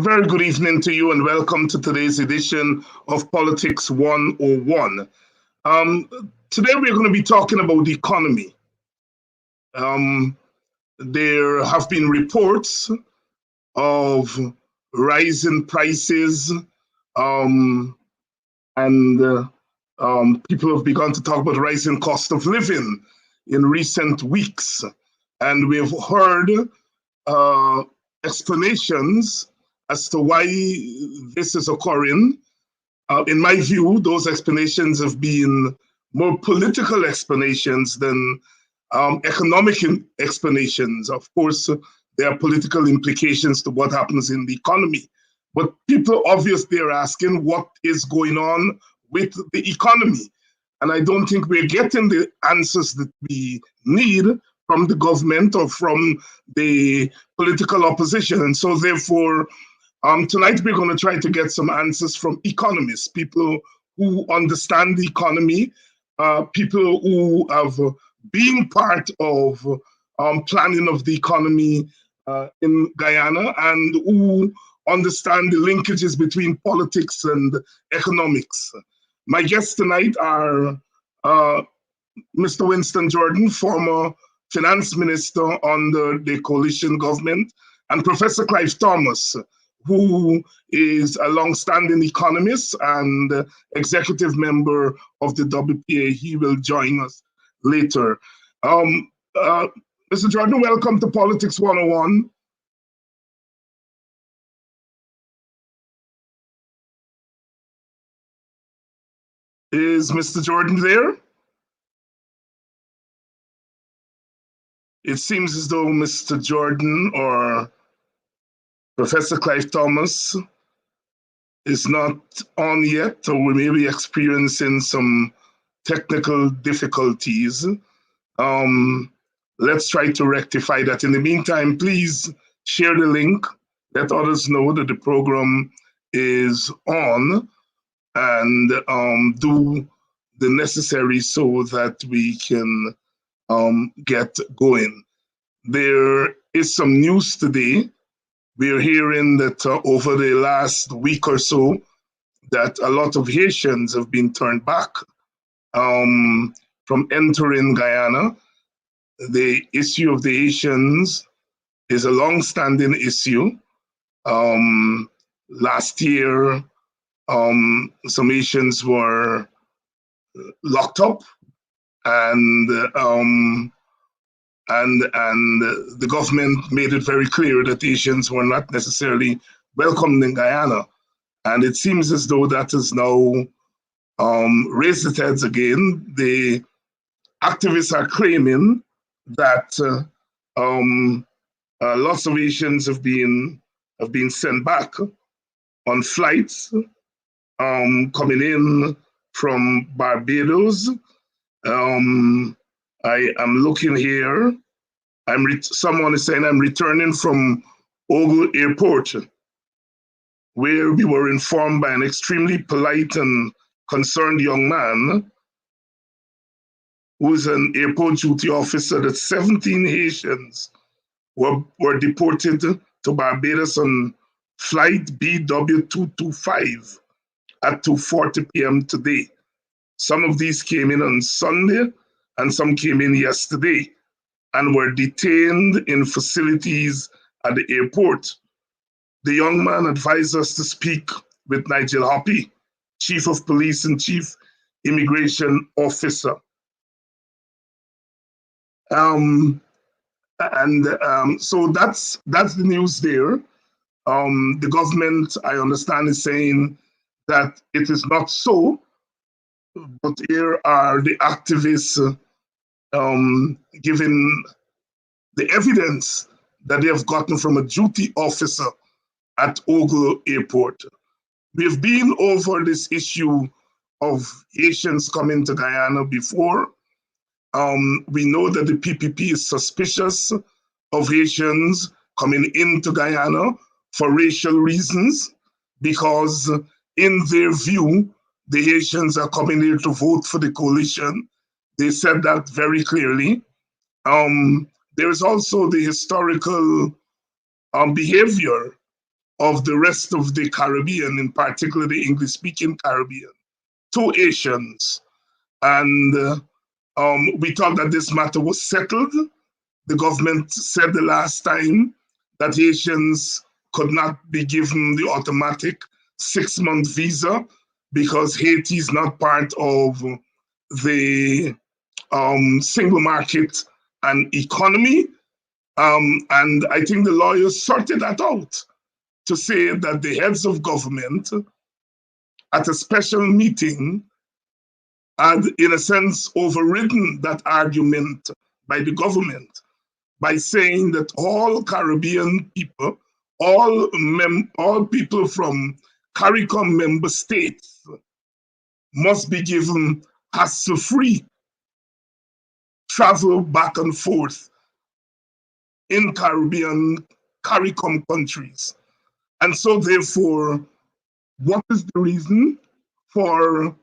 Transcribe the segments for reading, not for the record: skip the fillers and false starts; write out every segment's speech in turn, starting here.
very good evening to you and welcome to today's edition of Politics 101. Today we're going to be talking about the economy. There have been reports of rising prices, and people have begun to talk about rising cost of living in recent weeks. And we've heard explanations as to why this is occurring. In my view, those explanations have been more political explanations than economic explanations. Of course, there are political implications to what happens in the economy. But people obviously are asking what is going on with the economy. And I don't think we're getting the answers that we need from the government or from the political opposition. And so therefore, tonight we're going to try to get some answers from economists, people who understand the economy, people who have been part of planning of the economy in Guyana and who understand the linkages between politics and economics. My guests tonight are Mr. Winston Jordan, former finance minister under the coalition government, and Professor Clive Thomas, who is a long-standing economist and executive member of the WPA. He will join us later. Mr. Jordan, welcome to Politics 101. Is Mr. Jordan there? It seems as though Mr. Jordan or Professor Clive Thomas is not on yet, or we may be experiencing some technical difficulties. Let's try to rectify that. In the meantime, please share the link, let others know that the program is on, and do the necessary so that we can get going. There is some news today. We're hearing that over the last week or so, that a lot of Haitians have been turned back from entering Guyana. The issue of the Haitians is a long-standing issue. Last year, some Haitians were locked up, and the government made it very clear that Haitians were not necessarily welcomed in Guyana. And it seems as though that has now raised its heads again. The activists are claiming that lots of Haitians have been sent back on flights coming in from Barbados. I am looking here. Someone is saying I'm returning from Ogle Airport, where we were informed by an extremely polite and concerned young man who is an airport duty officer that 17 Haitians were deported to Barbados on flight BW225 at 2:40 p.m. today. Some of these came in on Sunday and some came in yesterday and were detained in facilities at the airport. The young man advised us to speak with Nigel Hoppy, Chief of Police and Chief Immigration Officer. So that's the news there. The government, I understand, is saying that it is not so, but here are the activists giving the evidence that they have gotten from a duty officer at Ogle Airport. We've been over this issue of Haitians coming to Guyana before. We know that the PPP is suspicious of Haitians coming into Guyana for racial reasons, because in their view, the Haitians are coming here to vote for the coalition. They said that very clearly. There is also the historical behavior of the rest of the Caribbean, in particular the English-speaking Caribbean, to Haitians. And we thought that this matter was settled. The government said the last time that Haitians could not be given the automatic 6-month visa because Haiti is not part of the single market and economy. And I think the lawyers sorted that out to say that the heads of government at a special meeting had, in a sense, overridden that argument by the government by saying that all Caribbean people, all people from CARICOM member states must be given hassle-free travel back and forth in Caribbean CARICOM countries. And so therefore, what is the reason for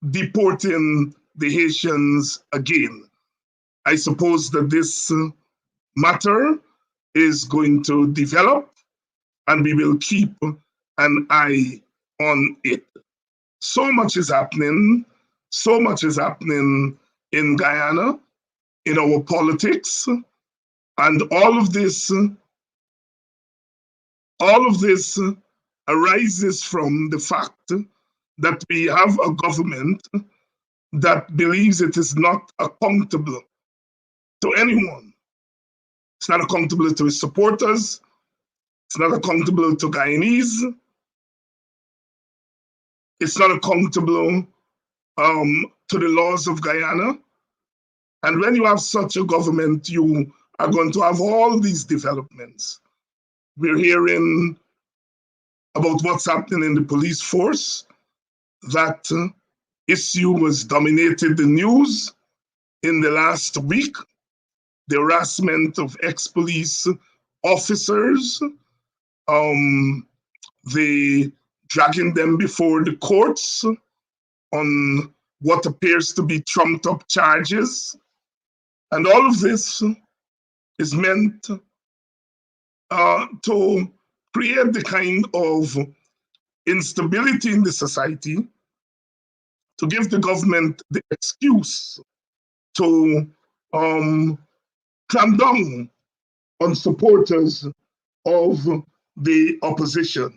deporting the Haitians again? I suppose that this matter is going to develop and we will keep an eye on it. So much is happening. So much is happening in Guyana, in our politics, and all of this arises from the fact that we have a government that believes it is not accountable to anyone. It's not accountable to its supporters. It's not accountable to Guyanese. It's not accountable to the laws of Guyana. And when you have such a government, you are going to have all these developments. We're hearing about what's happening in the police force. That issue has dominated the news in the last week. The harassment of ex-police officers, the dragging them before the courts on what appears to be trumped up charges. And all of this is meant to create the kind of instability in the society, to give the government the excuse to clamp down on supporters of the opposition.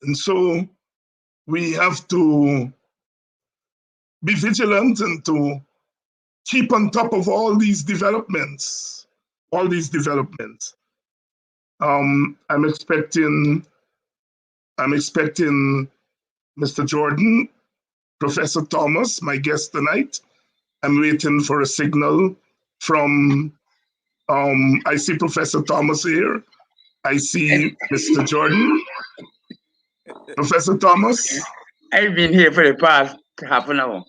And so we have to be vigilant and to keep on top of all these developments, I'm expecting Mr. Jordan, Professor Thomas, my guest tonight. I'm waiting for a signal from, I see Professor Thomas here. I see Mr. Jordan. Professor Thomas? I've been here for the past half an hour.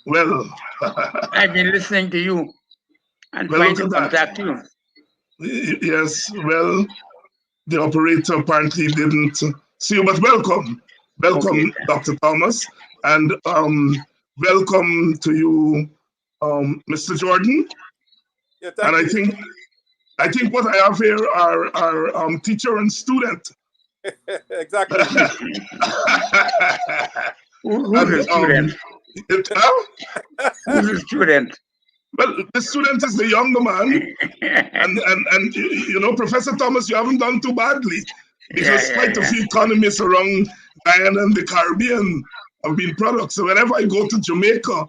Well, I've been listening to you and trying to contact you. Yes, well, the operator apparently didn't see you, but welcome. Welcome, okay. Dr. Thomas, and welcome to you, Mr. Jordan. Yeah, and I think what I have here are teacher and student. Exactly. Who's the student? Who's the student? Well, the student is the younger man, and you know, Professor Thomas, you haven't done too badly, because quite a few economists around Guyana and the Caribbean have been products. So whenever I go to Jamaica,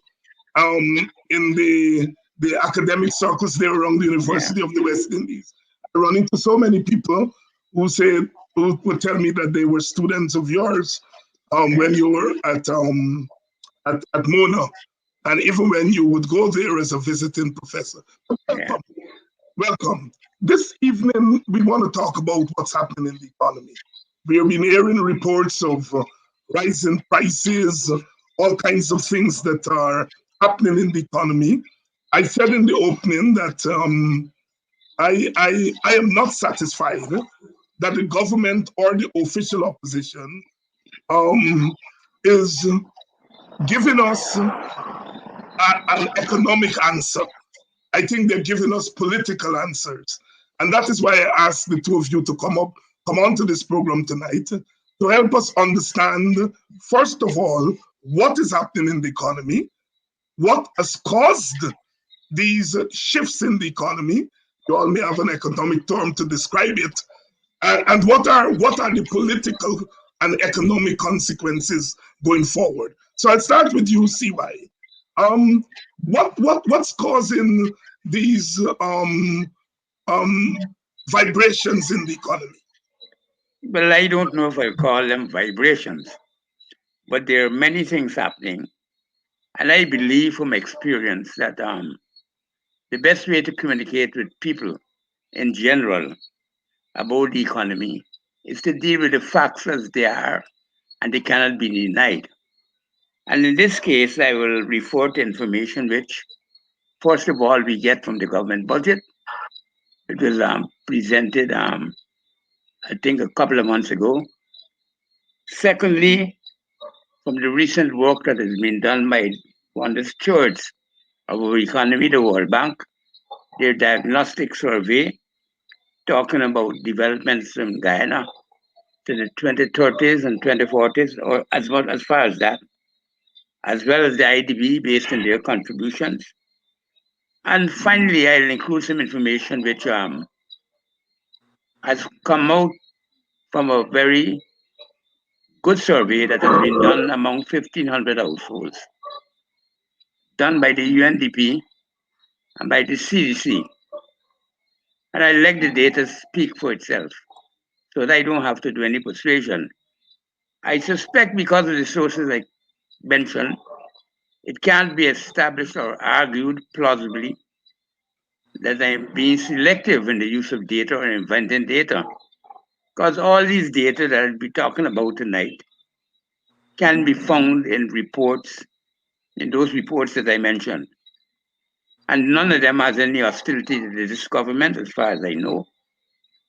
in the academic circles there around the University of the West Indies, I run into so many people who would tell me that they were students of yours when you were at Mona. And even when you would go there as a visiting professor. Welcome. Welcome. This evening, we want to talk about what's happening in the economy. We have been hearing reports of rising prices, all kinds of things that are happening in the economy. I said in the opening that I am not satisfied that the government or the official opposition is giving us an economic answer. I think they're giving us political answers. And that is why I asked the two of you to come on to this program tonight to help us understand, first of all, what is happening in the economy, what has caused these shifts in the economy. You all may have an economic term to describe it, and what are the political and economic consequences going forward. So I'll start with you, CY. What's causing these vibrations in the economy? Well, I don't know if I call them vibrations, but there are many things happening. And I believe from experience that the best way to communicate with people in general about the economy is to deal with the facts as they are, and they cannot be denied. And in this case, I will refer to information which, first of all, we get from the government budget. It was presented, I think, a couple of months ago. Secondly, from the recent work that has been done by one of the stewards of our economy, the World Bank, their diagnostic survey talking about developments in Guyana to the 2030s and 2040s, or as much as far as that, as well as the IDB based on their contributions. And finally, I'll include some information which has come out from a very good survey that has been done among 1,500 households, done by the UNDP and by the CDC. And I let the data speak for itself so that I don't have to do any persuasion. I suspect because of the sources I mentioned, it can't be established or argued plausibly that I'm being selective in the use of data or inventing data. Because all these data that I'll be talking about tonight can be found in reports, in those reports that I mentioned. And none of them has any hostility to this government, as far as I know.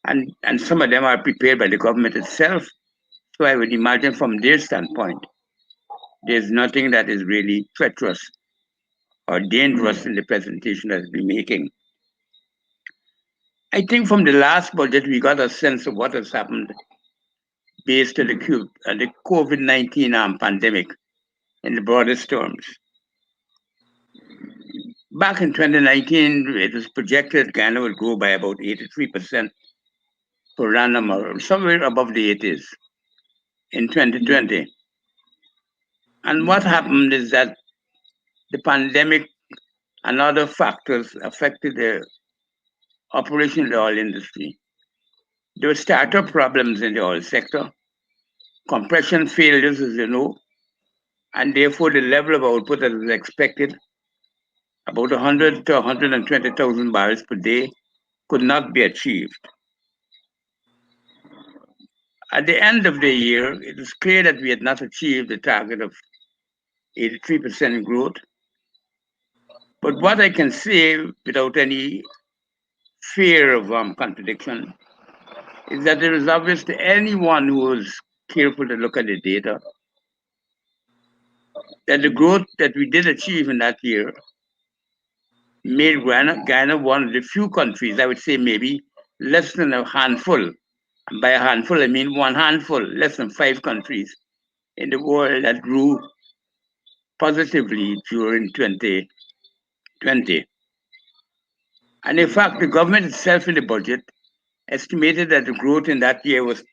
And some of them are prepared by the government itself. So I would imagine from their standpoint, there's nothing that is really treacherous or dangerous in the presentation that we're making. I think from the last budget, we got a sense of what has happened based on the COVID-19 pandemic in the broadest terms. Back in 2019, it was projected Ghana would grow by about 83% per annum, or somewhere above the 80s in 2020. And what happened is that the pandemic and other factors affected the operation of the oil industry. There were startup problems in the oil sector, compression failures, as you know, and therefore the level of output that was expected, about 100 to 120,000 barrels per day, could not be achieved. At the end of the year, it was clear that we had not achieved the target of 83% growth. But what I can say without any fear of contradiction is that it is obvious to anyone who is careful to look at the data that the growth that we did achieve in that year made Guyana one of the few countries, I would say maybe less than a handful. And by a handful, I mean one handful, less than 5 countries in the world that grew positively during 2020. And in fact, the government itself in the budget estimated that the growth in that year was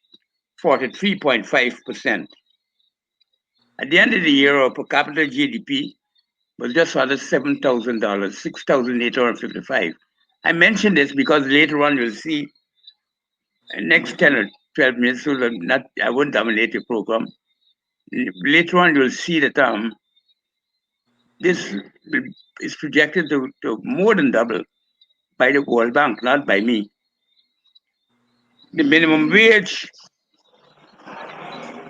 43.5%. At the end of the year, our per capita GDP was just under $7,000, 6,855. I mention this because later on you'll see, next 10 or 12 minutes, so not, I won't dominate your program. Later on you'll see that this is projected to more than double by the World Bank, not by me. The minimum wage,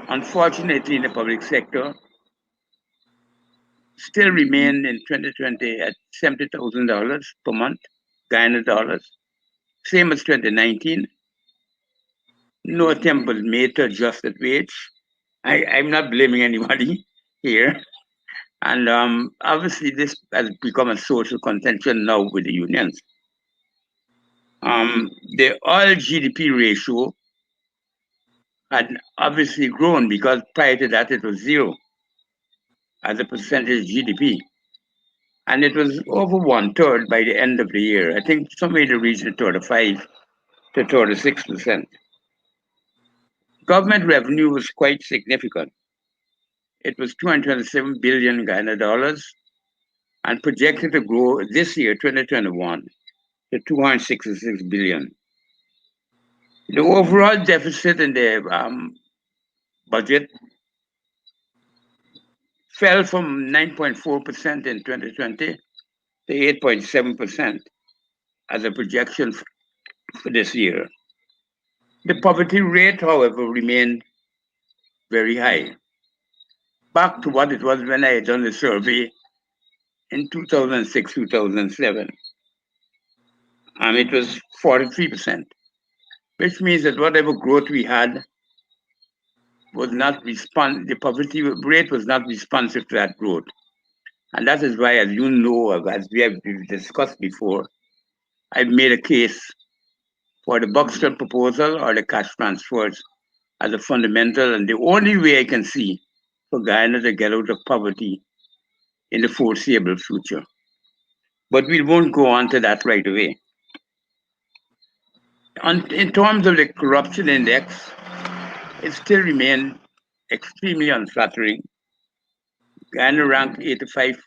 unfortunately, in the public sector, still remained in 2020 at $70,000 per month, Guyana dollars, same as 2019. No attempt was made to adjust that wage. I'm not blaming anybody here. And obviously, this has become a social contention now with the unions. The oil GDP ratio had obviously grown because prior to that it was zero as a percentage GDP. And it was over one third by the end of the year. I think somewhere in the region of 35 to 36%. Government revenue was quite significant. It was 227 billion Ghana dollars and projected to grow this year, 2021, to 266 billion. The overall deficit in the budget fell from 9.4% in 2020 to 8.7% as a projection for this year. The poverty rate, however, remained very high, back to what it was when I had done the survey in 2006, 2007. It was 43%, which means that whatever growth we had was not the poverty rate was not responsive to that growth. And that is why, as you know, as we have discussed before, I've made a case for the Buxton proposal or the cash transfers as a fundamental and the only way I can see for Guyana to get out of poverty in the foreseeable future. But we won't go on to that right away. In terms of the corruption index, it still remains extremely unflattering. Guyana ranked 85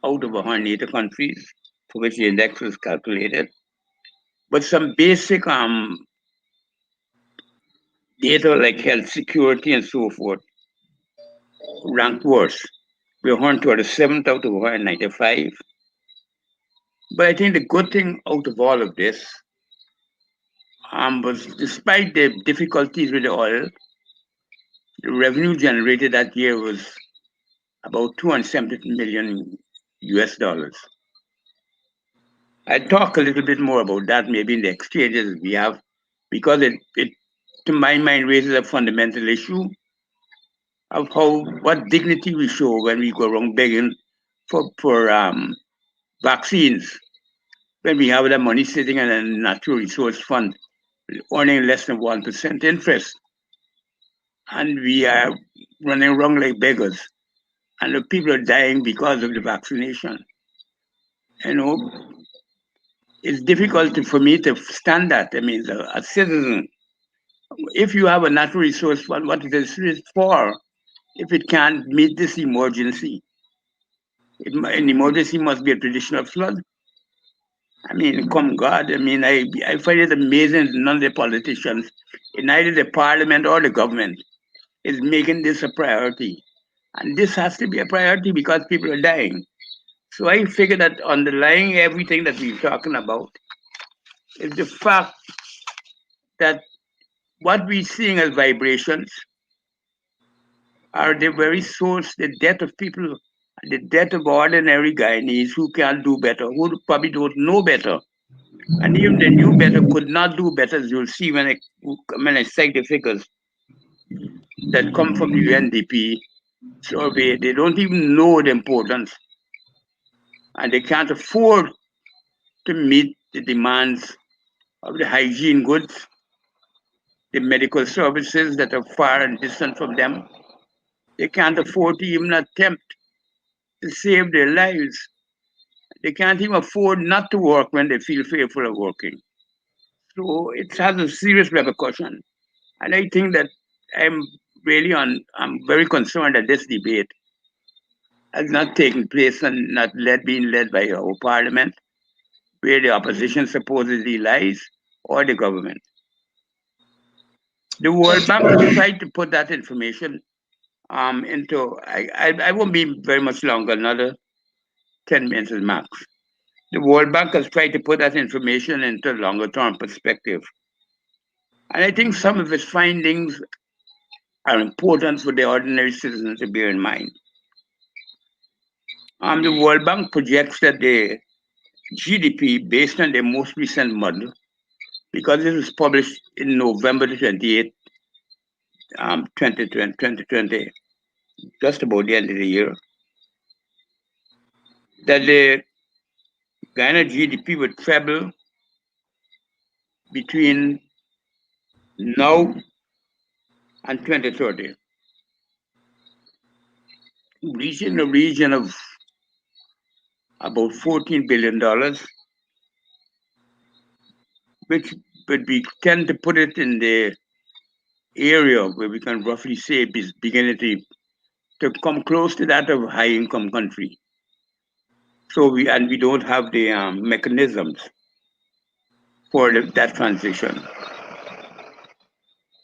out of 180 countries for which the index was calculated. But some basic data like health security and so forth ranked worse. We're 127th out of 195. But I think the good thing out of all of this was despite the difficulties with the oil, the revenue generated that year was about 270 million US dollars. I'll talk a little bit more about that maybe in the exchanges we have, because it to my mind raises a fundamental issue of what dignity we show when we go around begging for vaccines, when we have that money sitting in a natural resource fund earning less than 1% interest. And we are running around like beggars. And the people are dying because of the vaccination. You know, it's difficult for me to stand that. I mean, a citizen, if you have a natural resource fund, what it is for, if it can't meet this emergency, an emergency must be a traditional flood. I mean, come God, I mean, I find it amazing that none of the politicians, in either the parliament or the government, is making this a priority. And this has to be a priority because people are dying. So I figure that underlying everything that we're talking about is the fact that what we're seeing as vibrations are the very source, the death of people, the death of ordinary Guyanese who can't do better, who probably don't know better. And even the new better could not do better, as you'll see when I cite the figures that come from the UNDP survey. They don't even know the importance, and they can't afford to meet the demands of the hygiene goods, the medical services that are far and distant from them. They can't afford to even attempt to save their lives. They can't even afford not to work when they feel fearful of working. So it has a serious repercussion. And I think that I'm I'm very concerned that this debate has not taken place and not being led by our parliament, where the opposition supposedly lies, or the government. The World Bank has tried to put that information into, I won't be very much longer, another 10 minutes max. The World Bank has tried to put that information into longer term perspective. And I think some of its findings are important for the ordinary citizen to bear in mind. The World Bank projects that the GDP, based on the most recent model, because this was published in November the 28th, 2020, just about the end of the year, that the Ghana GDP would treble between now and 2030, reaching a region of about $14 billion, which would we tend to put it in the area where we can roughly say is beginning to come close to that of a high income country. So we don't have the mechanisms for that transition.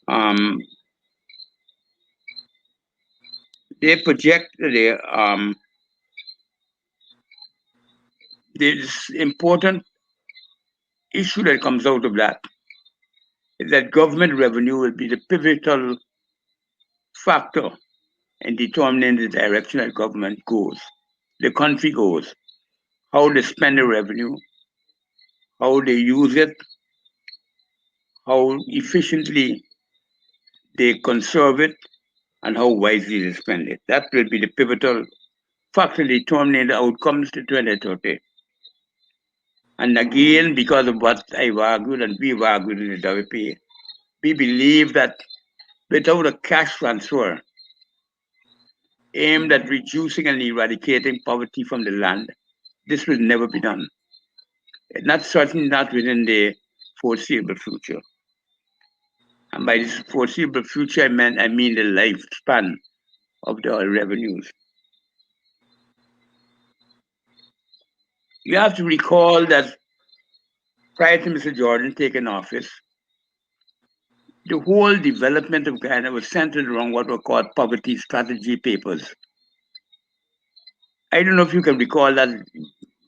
Um, they project this important issue that comes out of that is that government revenue will be the pivotal factor in determining the direction that government goes, the country goes, how they spend the revenue, how they use it, how efficiently they conserve it, and how wisely they spend it. That will be the pivotal factor determining the outcomes to 2030. And again, because of what I've argued and we've argued in the WPA, we believe that without a cash transfer aimed at reducing and eradicating poverty from the land, this will never be done. Not certainly not within the foreseeable future. And by this foreseeable future, I mean the lifespan of the revenues. You have to recall that prior to Mr. Jordan taking office, the whole development of Guyana was centered around what were called poverty strategy papers. I don't know if you can recall that,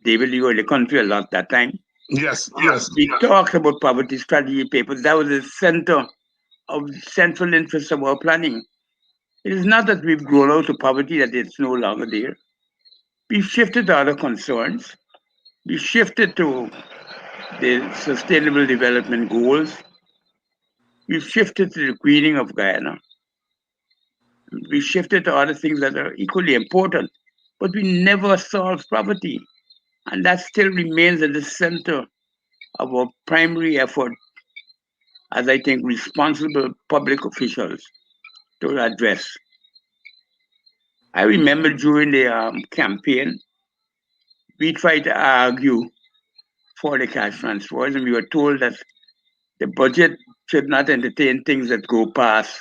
David, you were in the country a lot that time. Yes, yes. We talked about poverty strategy papers. That was the center of central interest of our planning. It is not that we've grown out of poverty, that it's no longer there. We've shifted to other concerns. We shifted to the sustainable development goals. We've shifted to the greening of Guyana. We shifted to other things that are equally important, but we never solved poverty. And that still remains at the center of our primary effort as I think responsible public officials to address. I remember during the campaign, we tried to argue for the cash transfers, and we were told that the budget should not entertain things that go past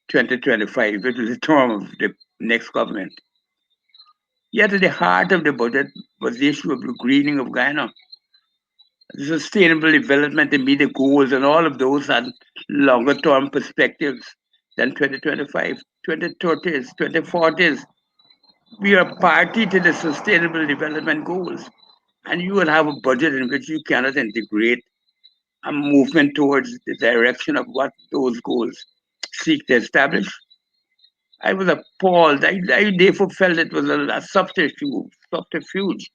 2025, which is the term of the next government. Yet at the heart of the budget was the issue of the greening of Guyana, the sustainable development and meet the goals, and all of those had longer term perspectives than 2025, 2030s, 2040s. We are party to the sustainable development goals, and you will have a budget in which you cannot integrate a movement towards the direction of what those goals seek to establish. I was appalled. I therefore felt it was a subterfuge,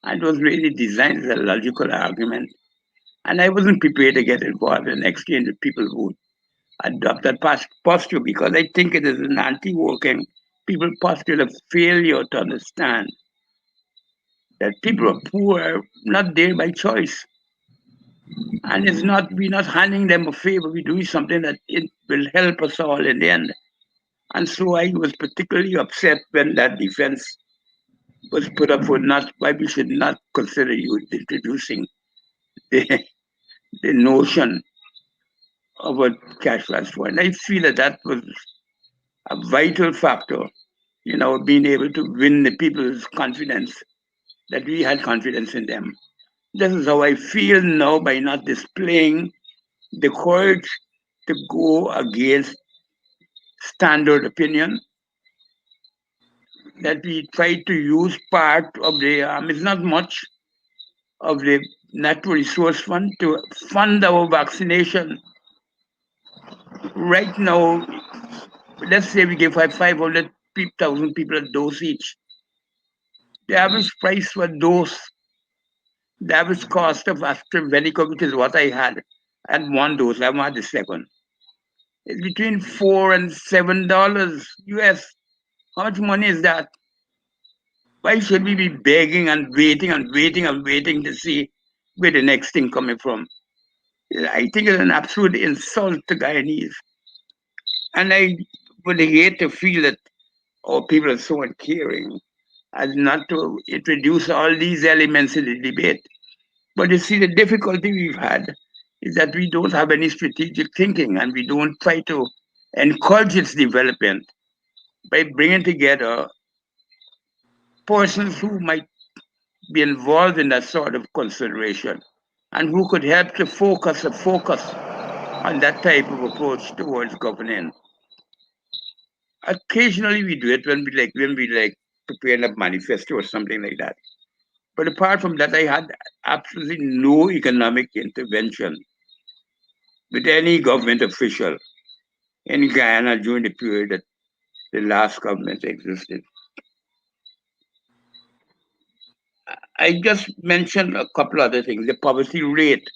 and was really designed as a logical argument. And I wasn't prepared to get involved in exchange with people who adopt that posture because I think it is an anti-working people posture of failure to understand that people are poor are not there by choice. And it's not we're not handing them a favor, we're doing something that it will help us all in the end. And so I was particularly upset when that defense was put up for not why we should not consider you introducing the, the notion of a cash transfer. And I feel that that was a vital factor, being able to win the people's confidence, that we had confidence in them. This is how I feel now by not displaying the courage to go against standard opinion, that we try to use part of the, it's not much, of the natural resource fund to fund our vaccination. Right now, let's say we give 500,000 people a dose each. The average price for dose, the average cost of AstraZeneca, which is what I had one dose, I haven't had the second, is between $4 and $7 US. How much money is that? Why should we be begging and waiting and waiting and waiting to see where the next thing coming from? I think it's an absolute insult to Guyanese. And I would hate to feel that people are so uncaring as not to introduce all these elements in the debate. But you see, the difficulty we've had is that we don't have any strategic thinking and we don't try to encourage its development by bringing together persons who might be involved in that sort of consideration and who could help to focus on that type of approach towards governing. Occasionally we do it when we prepare a manifesto or something like that. But apart from that, I had absolutely no economic intervention with any government official in Guyana during the period that the last government existed. I just mentioned a couple other things. The poverty rate,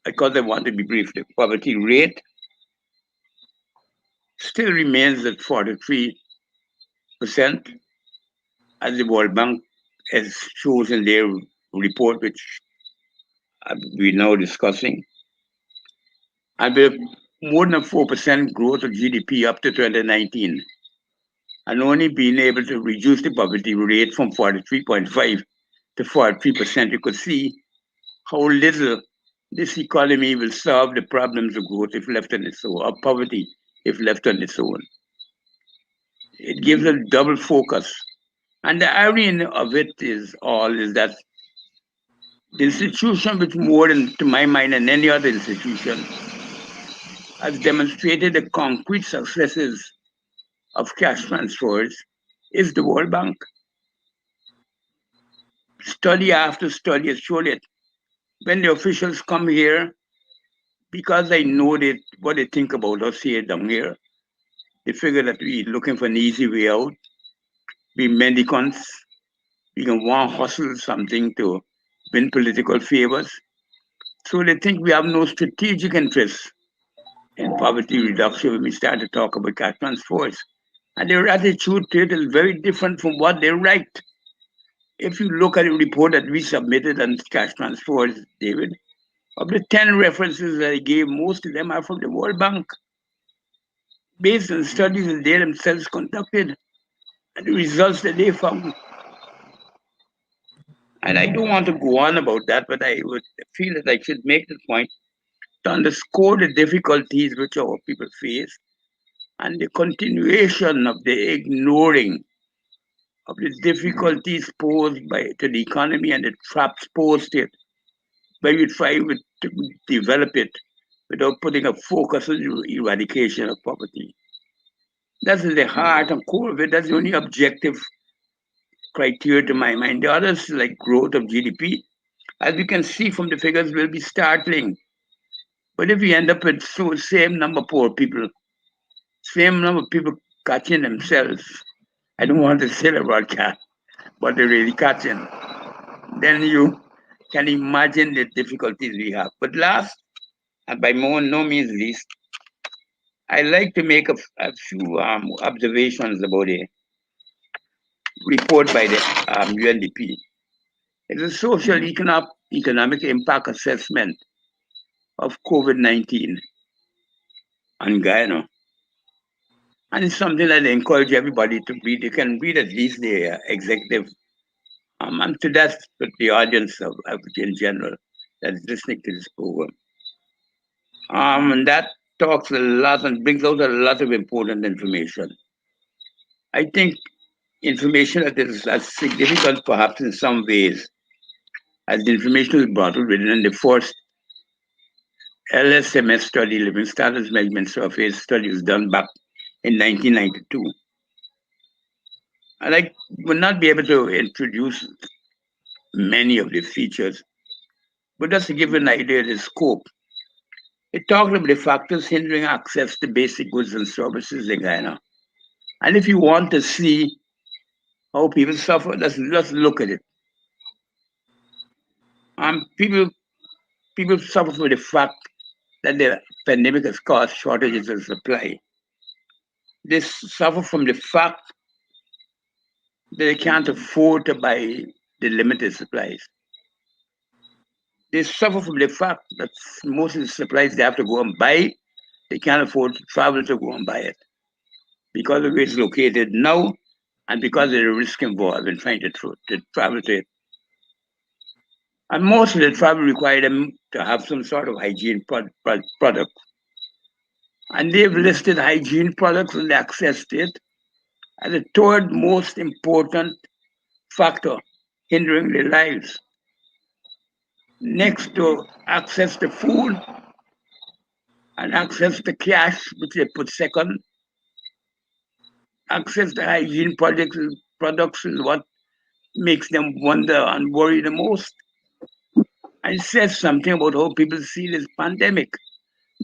because I want to be brief, the poverty rate still remains at 43%, as the World Bank has shows in their report, which we're now discussing. And with more than 4% growth of GDP up to 2019, and only being able to reduce the poverty rate from 43.5 to 43%, you could see how little this economy will solve the problems of growth if left on its own, or poverty if left on its own. It gives a double focus. And the irony of it is that the institution, which more than, to my mind, than any other institution, has demonstrated the concrete successes of cash transfers, is the World Bank. Study after study has shown it. When the officials come here, because I know what they think about us here down here, they figure that we're looking for an easy way out. We mendicants, we can want to hustle something to win political favors. So they think we have no strategic interest in poverty reduction when we start to talk about cash transfers. And their attitude to it is very different from what they write. If you look at the report that we submitted on cash transfers, David, of the 10 references that I gave, most of them are from the World Bank, based on studies that they themselves conducted and the results that they found. And I don't want to go on about that, but I would feel that I should make the point to underscore the difficulties which our people face and the continuation of the ignoring of the difficulties posed to the economy and the traps posed to it, where you try to develop it without putting a focus on the eradication of poverty. That's the heart and core of it. That's the only objective criteria to my mind. The others, like growth of GDP, as we can see from the figures, will be startling. But if we end up with same number of poor people, same number of people catching themselves, I don't want to say about cat, but they're really catching, then you can imagine the difficulties we have. But last, and by no means least, I like to make a few observations about a report by the UNDP. It's a social economic impact assessment of COVID-19 on Guyana. And it's something that I encourage everybody to read. You can read at least the executive, and to that, with the audience in general that's listening to this program. And that talks a lot and brings out a lot of important information. I think information that is as significant, perhaps in some ways, as the information was brought out within the first LSMS study, Living Standards Measurement Survey study, was done back in 1992. And I will not be able to introduce many of the features, but just to give you an idea of the scope, it talks about the factors hindering access to basic goods and services in Guyana. And if you want to see how people suffer, let's look at it. People suffer from the fact that the pandemic has caused shortages of supply. They suffer from the fact that they can't afford to buy the limited supplies. They suffer from the fact that most of the supplies they have to go and buy, they can't afford to travel to go and buy it because of where it's located now and because of the risk involved in trying to travel to it. And most of the travel require them to have some sort of hygiene product. And they've listed hygiene products and access to it as the third most important factor hindering their lives. Next to access to food and access to cash, which they put second, access to hygiene products is what makes them wonder and worry the most. And it says something about how people see this pandemic.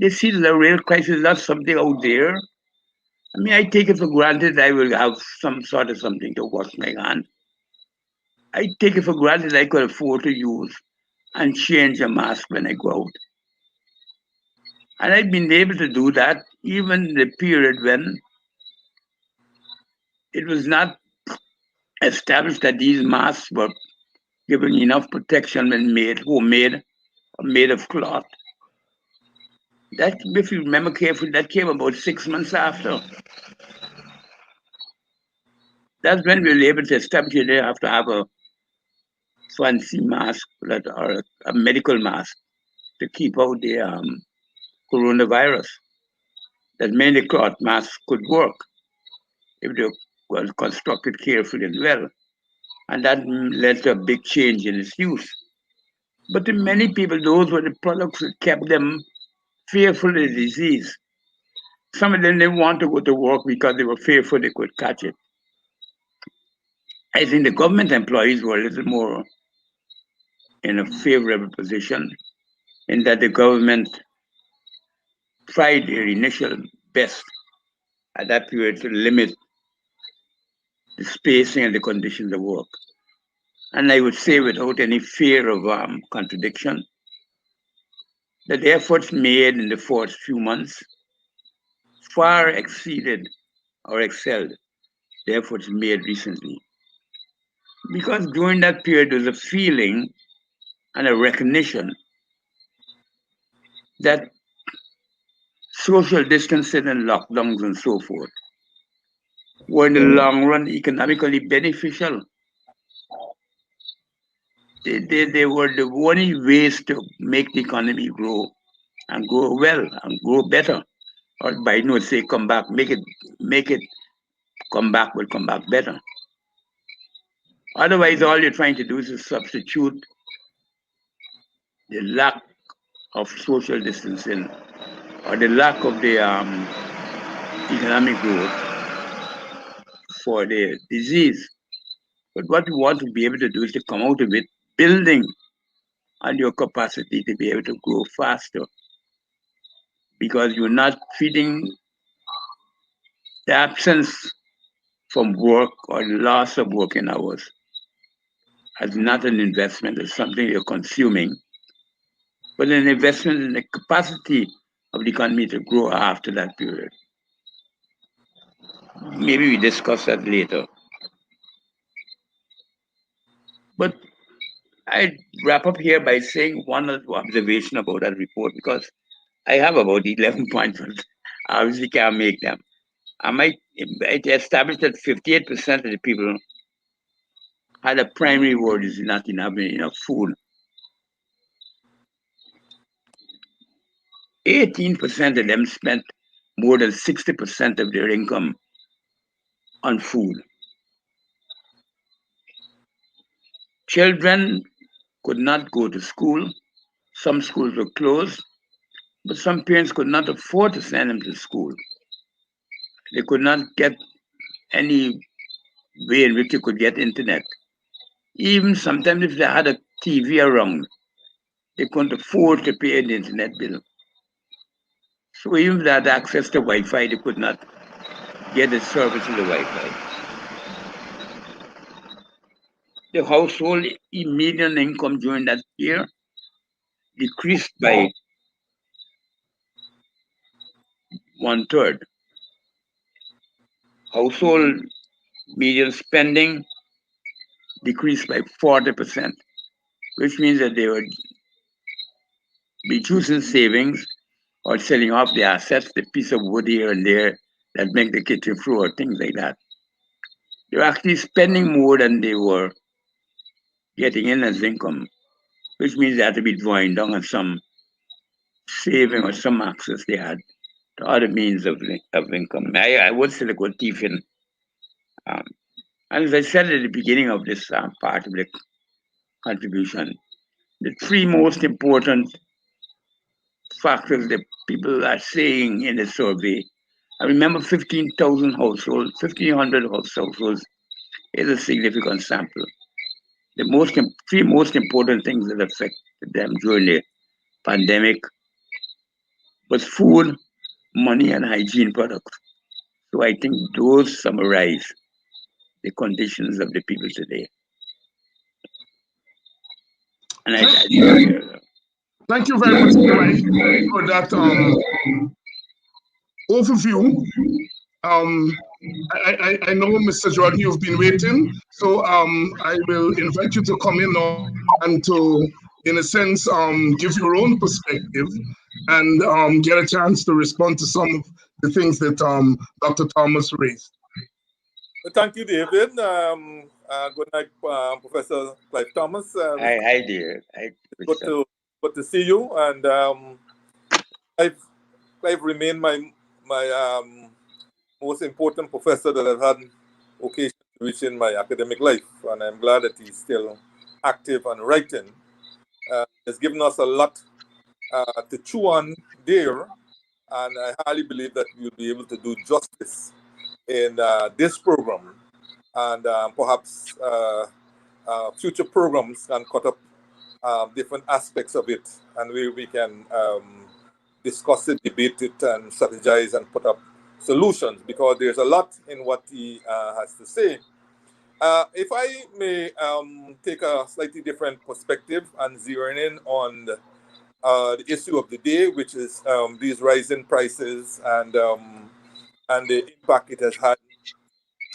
They see the real crisis, not something out there. I mean, I take it for granted I will have some sort of something to wash my hand. I take it for granted I could afford to use and change a mask when I go out. And I've been able to do that even in the period when it was not established that these masks were giving enough protection when made homemade or made of cloth. That, if you remember carefully, that came about 6 months after. That's when we were able to establish you have to have a fancy mask or a medical mask to keep out the coronavirus. That many cloth masks could work if they were constructed carefully and well. And that led to a big change in its use. But to many people, those were the products that kept them fearful of the disease. Some of them didn't want to go to work because they were fearful they could catch it. I think the government employees were a little more in a favorable position in that the government tried their initial best at that period to limit the spacing and the conditions of work. And I would say, without any fear of contradiction, that the efforts made in the first few months far exceeded or excelled the efforts made recently. Because during that period, there was a feeling and a recognition that social distancing and lockdowns and so forth were in the long run economically beneficial. They were the only ways to make the economy grow and grow well and grow better. Or Biden would say, come back, make it come back, will come back better. Otherwise, all you're trying to do is to substitute the lack of social distancing or the lack of the economic growth for the disease. But what we want to be able to do is to come out of it building on your capacity to be able to grow faster because you're not treating the absence from work or the loss of working hours as not an investment, as something you're consuming, but an investment in the capacity of the economy to grow after that period. Maybe we discuss that later. But I wrap up here by saying one observation about that report because I have about 11 points, but I obviously can't make them. It established that 58% of the people had a primary word is not having enough food. 18% of them spent more than 60% of their income on food. Children could not go to school. Some schools were closed, but some parents could not afford to send them to school. They could not get any way in which they could get internet. Even sometimes if they had a TV around, they couldn't afford to pay the internet bill. So even if they had access to Wi-Fi, they could not get the service of the Wi-Fi. The household median income during that year decreased by 1/3. Household median spending decreased by 40%, which means that they were be choosing savings or selling off the assets, the piece of wood here and there that make the kitchen floor, things like that. They're actually spending more than they were getting in as income, which means they had to be drawing down on some saving or some access they had to other means of income. I would still go deep in. Um, and as I said at the beginning of this part of the contribution, the three most important factors that people are saying in the survey. I remember 15,000 households, 1,500 households is a significant sample. The three most important things that affected them during the pandemic was food, money, and hygiene products. So I think those summarize the conditions of the people today. And I Thank, think thank you very much, Dwight, for that overview. Um, I know, Mr. Jordan, you've been waiting, so I will invite you to come in now and to, in a sense, give your own perspective and get a chance to respond to some of the things that Dr. Thomas raised. Thank you, David. Good night, Professor Clive Thomas. hi dear. Good to see you. And Clive remained my most important professor that I've had occasion to reach in my academic life, and I'm glad that he's still active and writing. It's given us a lot to chew on there, and I highly believe that we'll be able to do justice in this program, and perhaps future programs can cut up different aspects of it, and we can discuss it, debate it, and strategize and put up solutions, because there's a lot in what he has to say. If I may take a slightly different perspective and zeroing in on the issue of the day, which is these rising prices and the impact it has had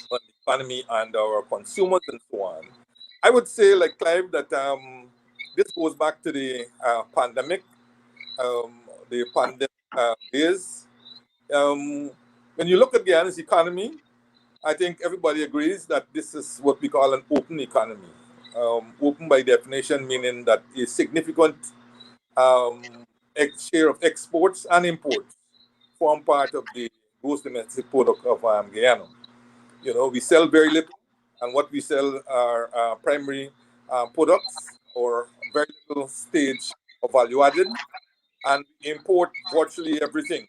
on the economy and our consumers and so on. I would say, like Clive, that this goes back to the pandemic. The pandemic days. When you look at Guyana's economy, I think everybody agrees that this is what we call an open economy. Open by definition, meaning that a significant share of exports and imports form part of the gross domestic product of Guyana. You know, we sell very little, and what we sell are primary products or very little stage of value added, and import virtually everything.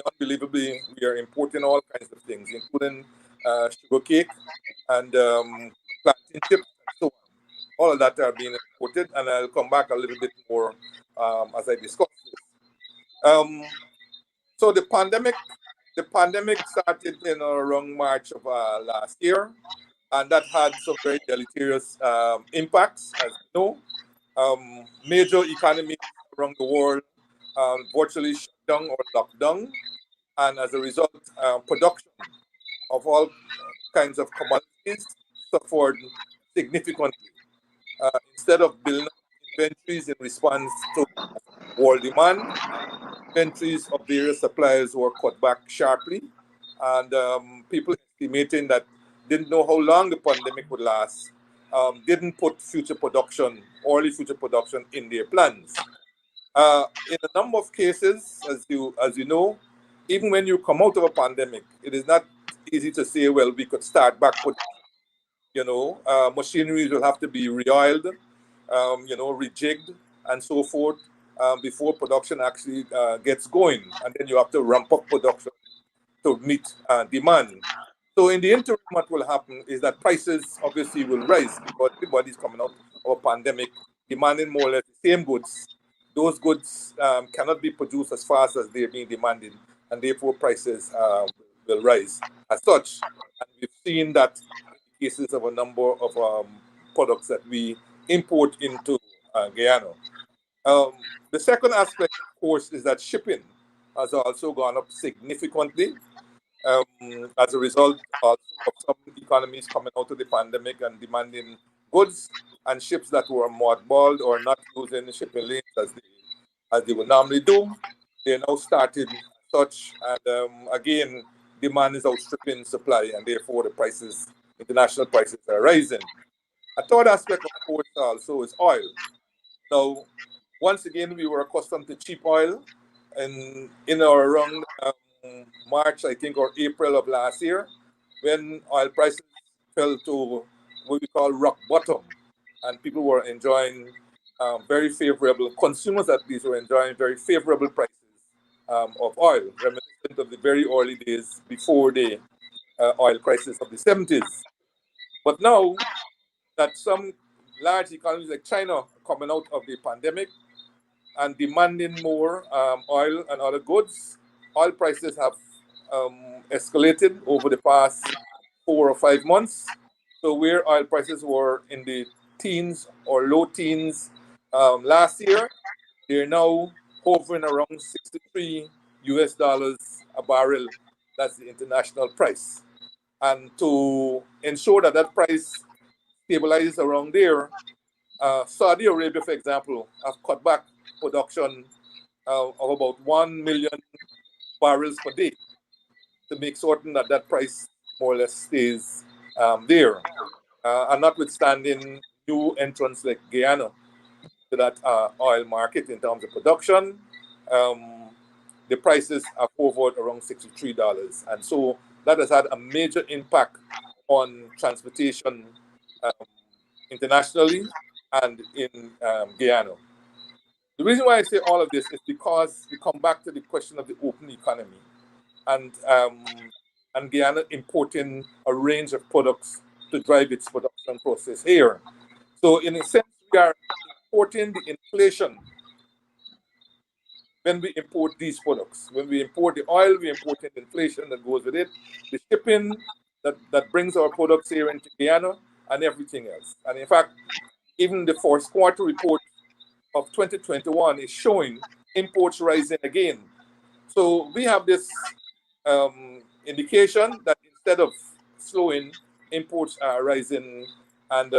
Unbelievably, we are importing all kinds of things, including sugar cake and plantain chips and so on. All of that are being imported, and I'll come back a little bit more as I discuss this. So the pandemic started in around March of last year, and that had some very deleterious impacts, as you know. Major economies around the world virtually shut down or locked down, and as a result, production of all kinds of commodities suffered significantly. Instead of building up inventories in response to world demand, inventories of various suppliers were cut back sharply, and people estimating that didn't know how long the pandemic would last, didn't put early future production in their plans. In a number of cases, as you know, even when you come out of a pandemic, it is not easy to say, well, we could start back with, machinery will have to be re-oiled, rejigged, and so forth, before production actually gets going. And then you have to ramp up production to meet demand. So in the interim, what will happen is that prices obviously will rise because everybody's coming out of a pandemic demanding more or less the same goods. Those goods cannot be produced as fast as they're being demanded, and therefore prices will rise as such. And we've seen that in cases of a number of products that we import into Guyana. The second aspect, of course, is that shipping has also gone up significantly as a result of some economies coming out of the pandemic and demanding goods, and ships that were mothballed or not using shipping lanes as they would normally do. They're now started such, and again, demand is outstripping supply, and therefore the prices, international prices, are rising. A third aspect, of course, also is oil. Now, once again, we were accustomed to cheap oil, and in or around March, I think, or April of last year, when oil prices fell to what we call rock bottom, and people were enjoying very favorable, consumers at least were enjoying very favorable prices of oil, reminiscent of the very early days before the oil crisis of the 70s. But now that some large economies like China are coming out of the pandemic and demanding more oil and other goods, oil prices have escalated over the past 4 or 5 months. So where oil prices were in the teens or low teens last year, they're now hovering around 63 US dollars a barrel. That's the international price. And to ensure that that price stabilizes around there, Saudi Arabia, for example, have cut back production of about 1 million barrels per day to make certain that that price more or less stays there. And notwithstanding new entrants like Guyana to that oil market in terms of production, the prices have hovered around $63. And so that has had a major impact on transportation internationally and in Guyana. The reason why I say all of this is because we come back to the question of the open economy and Guyana importing a range of products to drive its production process here. So in a sense, we are importing the inflation when we import these products. When we import the oil, we import the inflation that goes with it, the shipping that brings our products here into Guyana, and everything else. And in fact, even the first quarter report of 2021 is showing imports rising again. So we have this indication that instead of slowing, imports are rising, and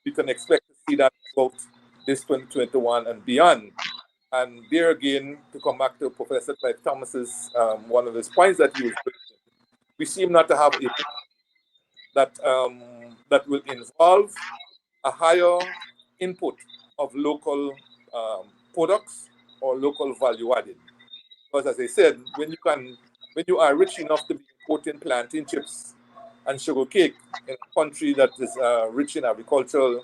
we can expect to see that throughout this 2021 and beyond. And there again, to come back to Professor Clive Thomas's one of his points that he was raising, we seem not to have a that will involve a higher input of local products or local value added. Because as I said, when you are rich enough to be importing plantain chips and sugar cake in a country that is rich in agricultural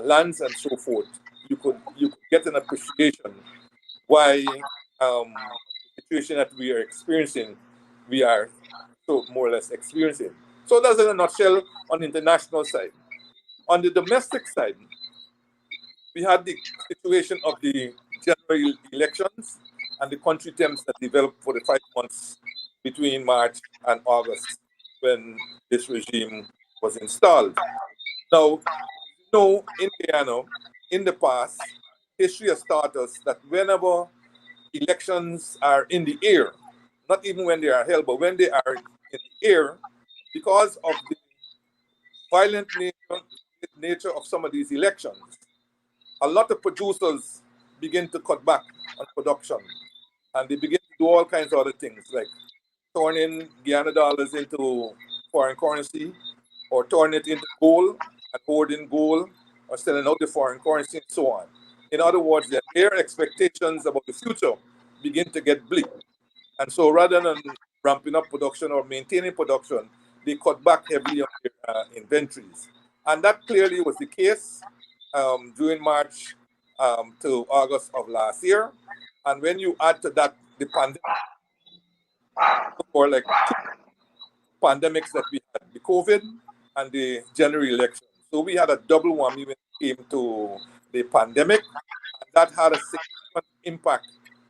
lands and so forth, you could get an appreciation why the situation that we are experiencing, we are so more or less experiencing. So that's in a nutshell on the international side. On the domestic side, we had the situation of the general elections and the country terms that developed for the 5 months between March and August when this regime was installed. Now, in Guyana, in the past, history has taught us that whenever elections are in the air, not even when they are held, but when they are in the air, because of the violent nature of some of these elections, a lot of producers begin to cut back on production, and they begin to do all kinds of other things, like turning Guyana dollars into foreign currency, or turning it into gold and hoarding gold, or selling out the foreign currency, and so on. In other words, their expectations about the future begin to get bleak. And so rather than ramping up production or maintaining production, they cut back heavily on their inventories. And that clearly was the case during March to August of last year. And when you add to that the pandemic, or like two pandemics that we had, the COVID and the general election. So we had a double whammy when it came to the pandemic, and that had a significant impact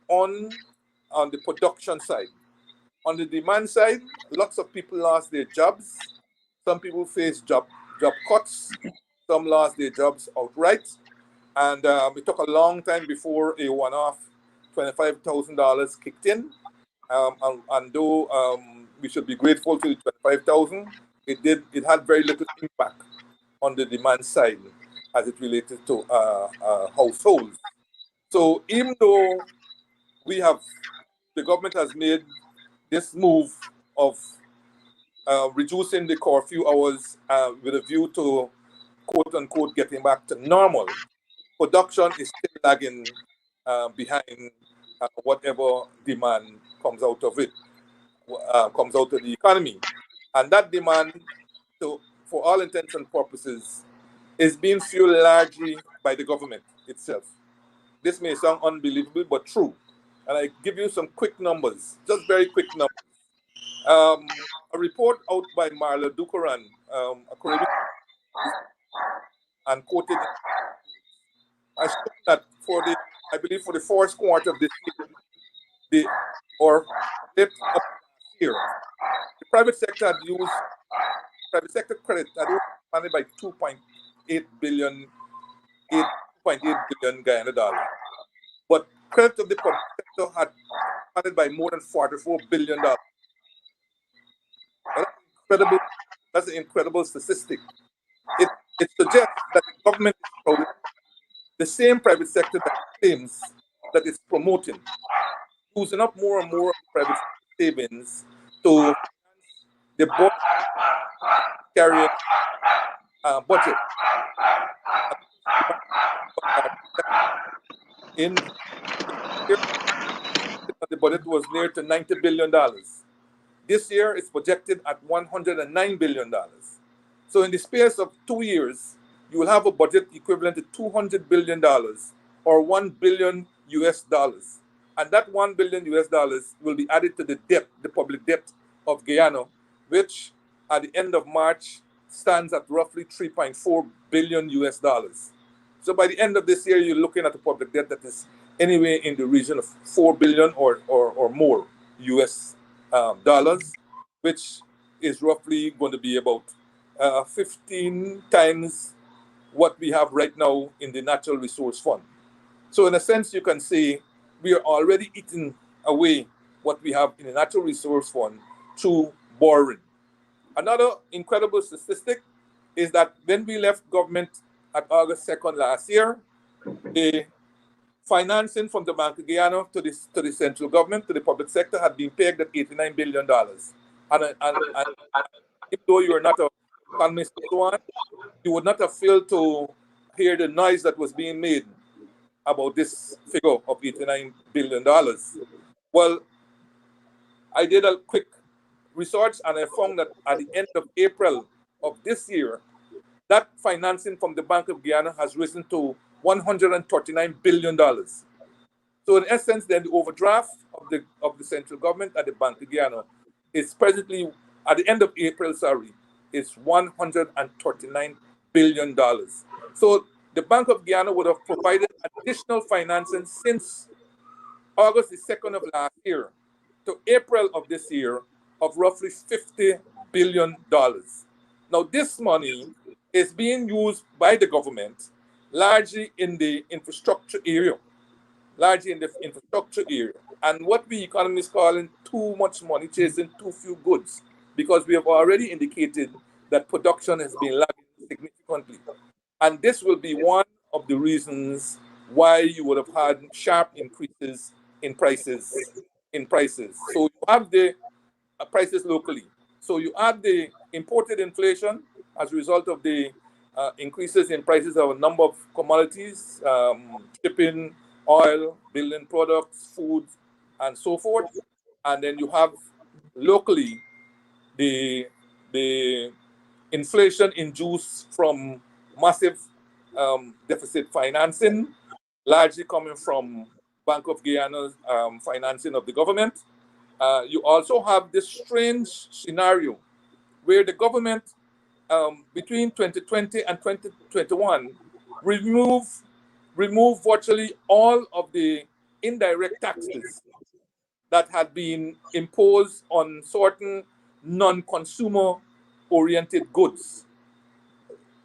on the production side. On the demand side, lots of people lost their jobs. Some people faced job cuts. Some lost their jobs outright. And it took a long time before a one-off $25,000 kicked in. And though we should be grateful to the $25,000, it had very little impact on the demand side as it related to households. So even though the government has made this move of reducing the curfew hours with a view to quote unquote getting back to normal. Production is still lagging behind whatever demand comes out of it, comes out of the economy. And that demand, for all intents and purposes, is being fueled largely by the government itself. This may sound unbelievable, but true. And I give you some quick numbers, just very quick numbers. A report out by Marla Dukaran, a Caribbean, and quoted, I showed that I believe for the first quarter of this year, or late of last year, the private sector had used private sector credit had only expanded by 2.8 billion, 2.8 billion Guyana dollars. But credit of the public sector had expanded by more than $44 billion. That's an incredible statistic. It suggests that the government is promoting the same private sector that claims that it's promoting, using up more and more private savings to finance the carrying budget. In the budget was near to $90 billion. This year, it's projected at $109 billion. So in the space of 2 years, you will have a budget equivalent to $200 billion or $1 billion US dollars. And that $1 billion US dollars will be added to the debt, the public debt of Guyana, which at the end of March stands at roughly 3.4 billion US dollars. So by the end of this year, you're looking at a public debt that is anywhere in the region of 4 billion or more US dollars, which is roughly going to be about 15 times what we have right now in the Natural Resource Fund. So in a sense, you can say we are already eating away what we have in the Natural Resource Fund through borrowing. Another incredible statistic is that when we left government at August 2nd last year, the financing from the Bank of Guyana to the central government, to the public sector, had been pegged at $89 billion. And even though you are not a economist, you would not have failed to hear the noise that was being made about this figure of $89 billion. Well, I did a quick research and I found that at the end of April of this year, that financing from the Bank of Guyana has risen to $139 billion. So in essence, then the overdraft of the central government at the Bank of Guyana is presently, at the end of April, is $139 billion. So the Bank of Guyana would have provided additional financing since August the 2nd of last year to April of this year of roughly $50 billion. Now, this money is being used by the government largely in the infrastructure area. And what we economists calling too much money chasing too few goods, because we have already indicated that production has been lagging significantly. And this will be one of the reasons why you would have had sharp increases in prices. So you have the prices locally. So you add the imported inflation as a result of the increases in prices of a number of commodities, shipping, oil, building products, food, and so forth. And then you have locally the inflation induced from massive deficit financing, largely coming from Bank of Guyana's financing of the government. You also have this strange scenario where the government between 2020 and 2021 remove virtually all of the indirect taxes that had been imposed on certain non-consumer oriented goods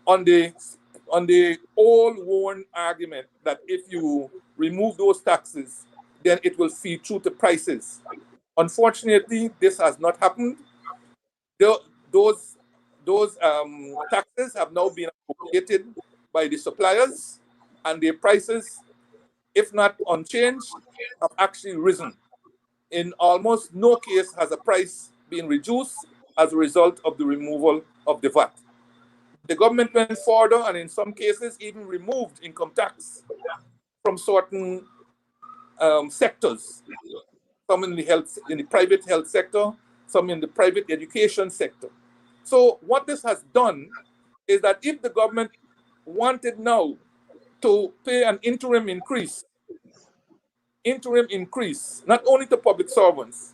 on the old worn argument that if you remove those taxes, then it will feed through to prices. Unfortunately, this has not happened. Those taxes have now been appropriated by the suppliers, and their prices if not unchanged, have actually risen. In almost no case has a price been reduced as a result of the removal of the VAT. The government went further and in some cases even removed income tax from certain sectors, some in the private health sector, some in the private education sector. So what this has done is that if the government wanted now to pay an interim increase, not only to public servants,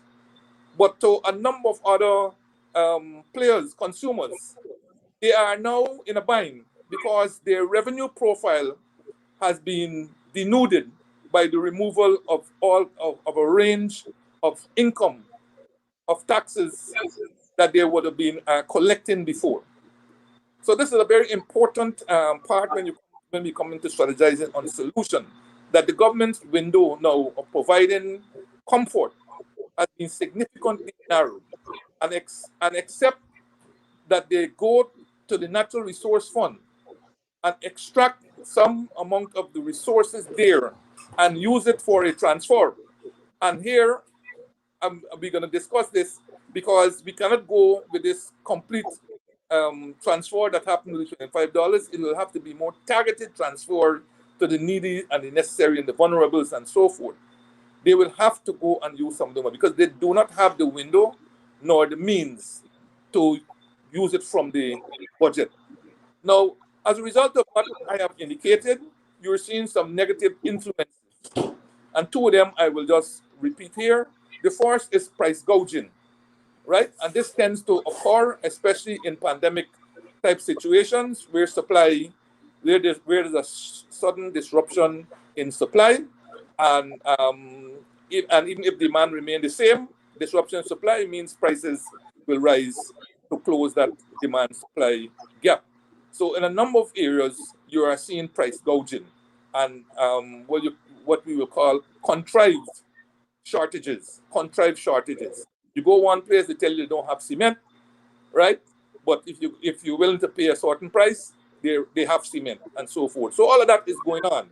but to a number of other players, consumers, they are now in a bind because their revenue profile has been denuded by the removal of all of a range of income, of taxes that they would have been collecting before. So this is a very important part when we come into strategizing on the solution, that the government's window now of providing comfort has been significantly narrowed, and except that they go to the natural resource fund and extract some amount of the resources there and use it for a transfer. And here we're going to discuss this because we cannot go with this complete transfer that happened with $25. It will have to be more targeted transfer to the needy and the necessary and the vulnerables and so forth. They will have to go and use some of them because they do not have the window nor the means to use it from the budget. Now, as a result of what I have indicated, you're seeing some negative influences. And two of them I will just repeat here. The first is price gouging, right? And this tends to occur, especially in pandemic type situations where there's a sudden disruption in supply. And even if demand remains the same, disruption in supply means prices will rise to close that demand-supply gap. So in a number of areas, you are seeing price gouging and what we will call contrived shortages. You go one place, they tell you they don't have cement, right? But if you're willing to pay a certain price, they have cement and so forth. So all of that is going on.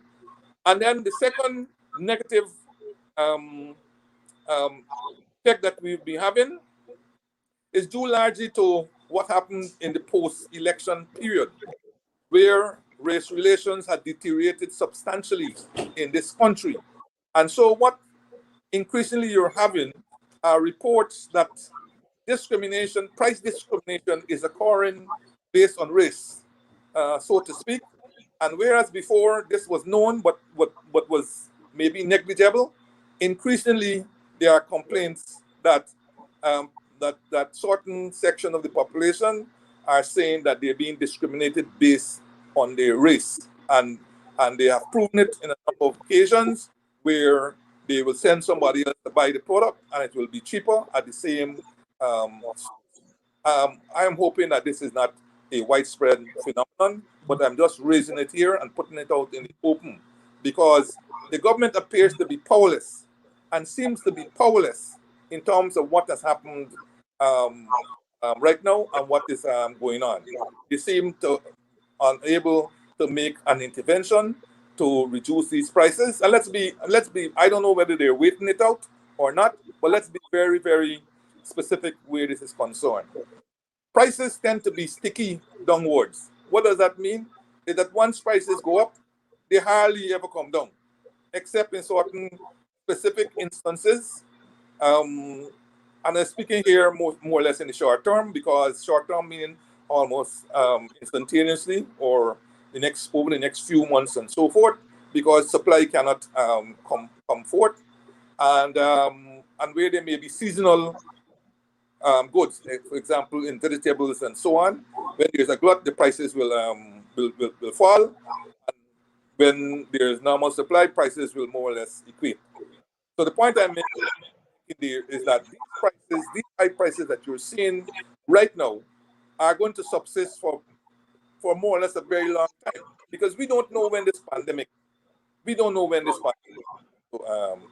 And then the second negative effect that we've been having is due largely to what happened in the post-election period, where race relations had deteriorated substantially in this country. And so what increasingly you're having are reports that price discrimination is occurring based on race, so to speak. And whereas before this was known but was maybe negligible, increasingly there are complaints that that certain section of the population are saying that they're being discriminated based on their race, and they have proven it in a number of occasions where they will send somebody else to buy the product and it will be cheaper at the same. I am hoping that this is not a widespread phenomenon, but I'm just raising it here and putting it out in the open because the government appears to be powerless and seems to be powerless in terms of what has happened right now and what is going on. They seem to unable to make an intervention to reduce these prices. And let's be, I don't know whether they're waiting it out or not, but let's be very, very specific where this is concerned. Prices tend to be sticky downwards. What does that mean? Is that once prices go up, they hardly ever come down, except in certain specific instances. And I'm speaking here more or less in the short term, because short term meaning almost instantaneously or over the next few months and so forth, because supply cannot come forth, and where there may be seasonal goods, for example, in vegetables and so on. When there's a glut, the prices will fall. And when there's normal supply, prices will more or less equate. So the point I'm making there is that these high prices that you're seeing right now are going to subsist for more or less a very long time, because we don't know when this pandemic will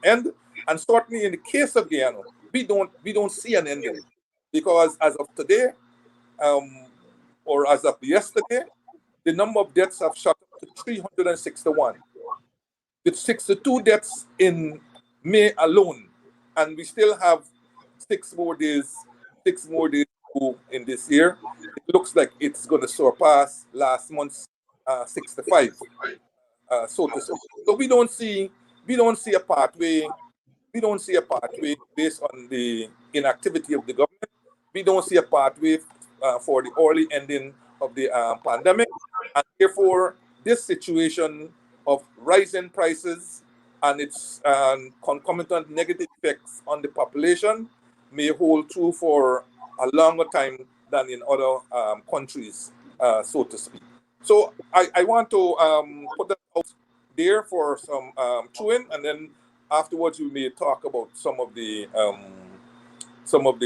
end. And certainly in the case of Guyana, we don't see an ending, because as of today, or as of yesterday, the number of deaths have shot up to 361. with 62 deaths in May alone, and we still have 6 more days to go in this year. It looks like it's going to surpass last month's 65, so to speak. So we don't see a pathway. We don't see a pathway based on the inactivity of the government. We don't see a pathway for the early ending of the pandemic, and therefore this situation of rising prices and its concomitant negative effects on the population may hold true for a longer time than in other countries, so to speak. So I want to put that out there for some chewing, and then afterwards we may talk about some of the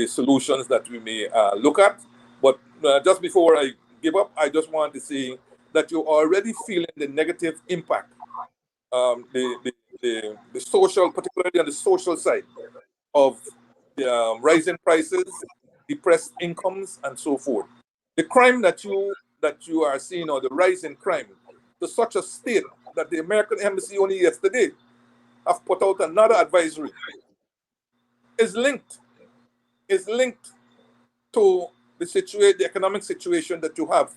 solutions that we may look at. But just before I give up, I just want to say that you're already feeling the negative impact, the social, particularly on the social side, of the rising prices, depressed incomes, and so forth. The crime that you are seeing, or the rise in crime, to such a state that the American Embassy only yesterday have put out another advisory, is linked to the economic situation that you have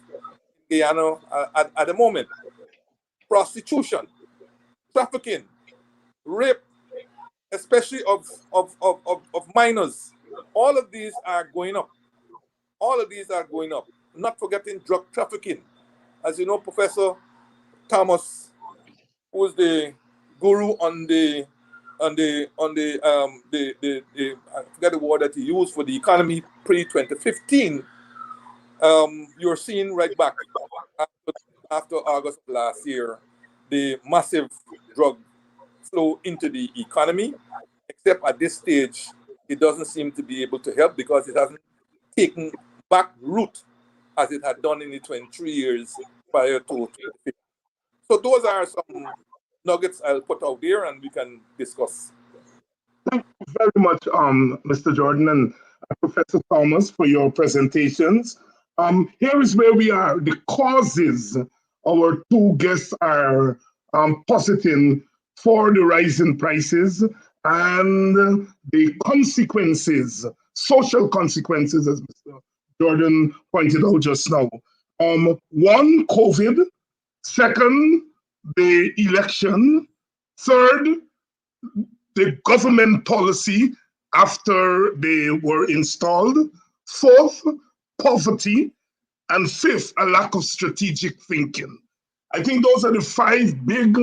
in Guyana at the moment. Prostitution, trafficking, rape, especially of minors. All of these are going up. Not forgetting drug trafficking. As you know, Professor Thomas, who is the guru on the I forget the word that he used for the economy pre-2015. You're seeing right back after August of last year, the massive drug flow into the economy, except at this stage, it doesn't seem to be able to help because it hasn't taken back root as it had done in the 23 years prior to 2015. So those are some nuggets I'll put out there and we can discuss. Thank you very much, Mr. Jordan and Professor Thomas, for your presentations. Here is where we are. The causes our two guests are positing for the rise in prices and the consequences, social consequences, as Mr. Jordan pointed out just now. One, COVID. Second, the election. Third, the government policy after they were installed. Fourth, poverty. And fifth, a lack of strategic thinking. I think those are the five big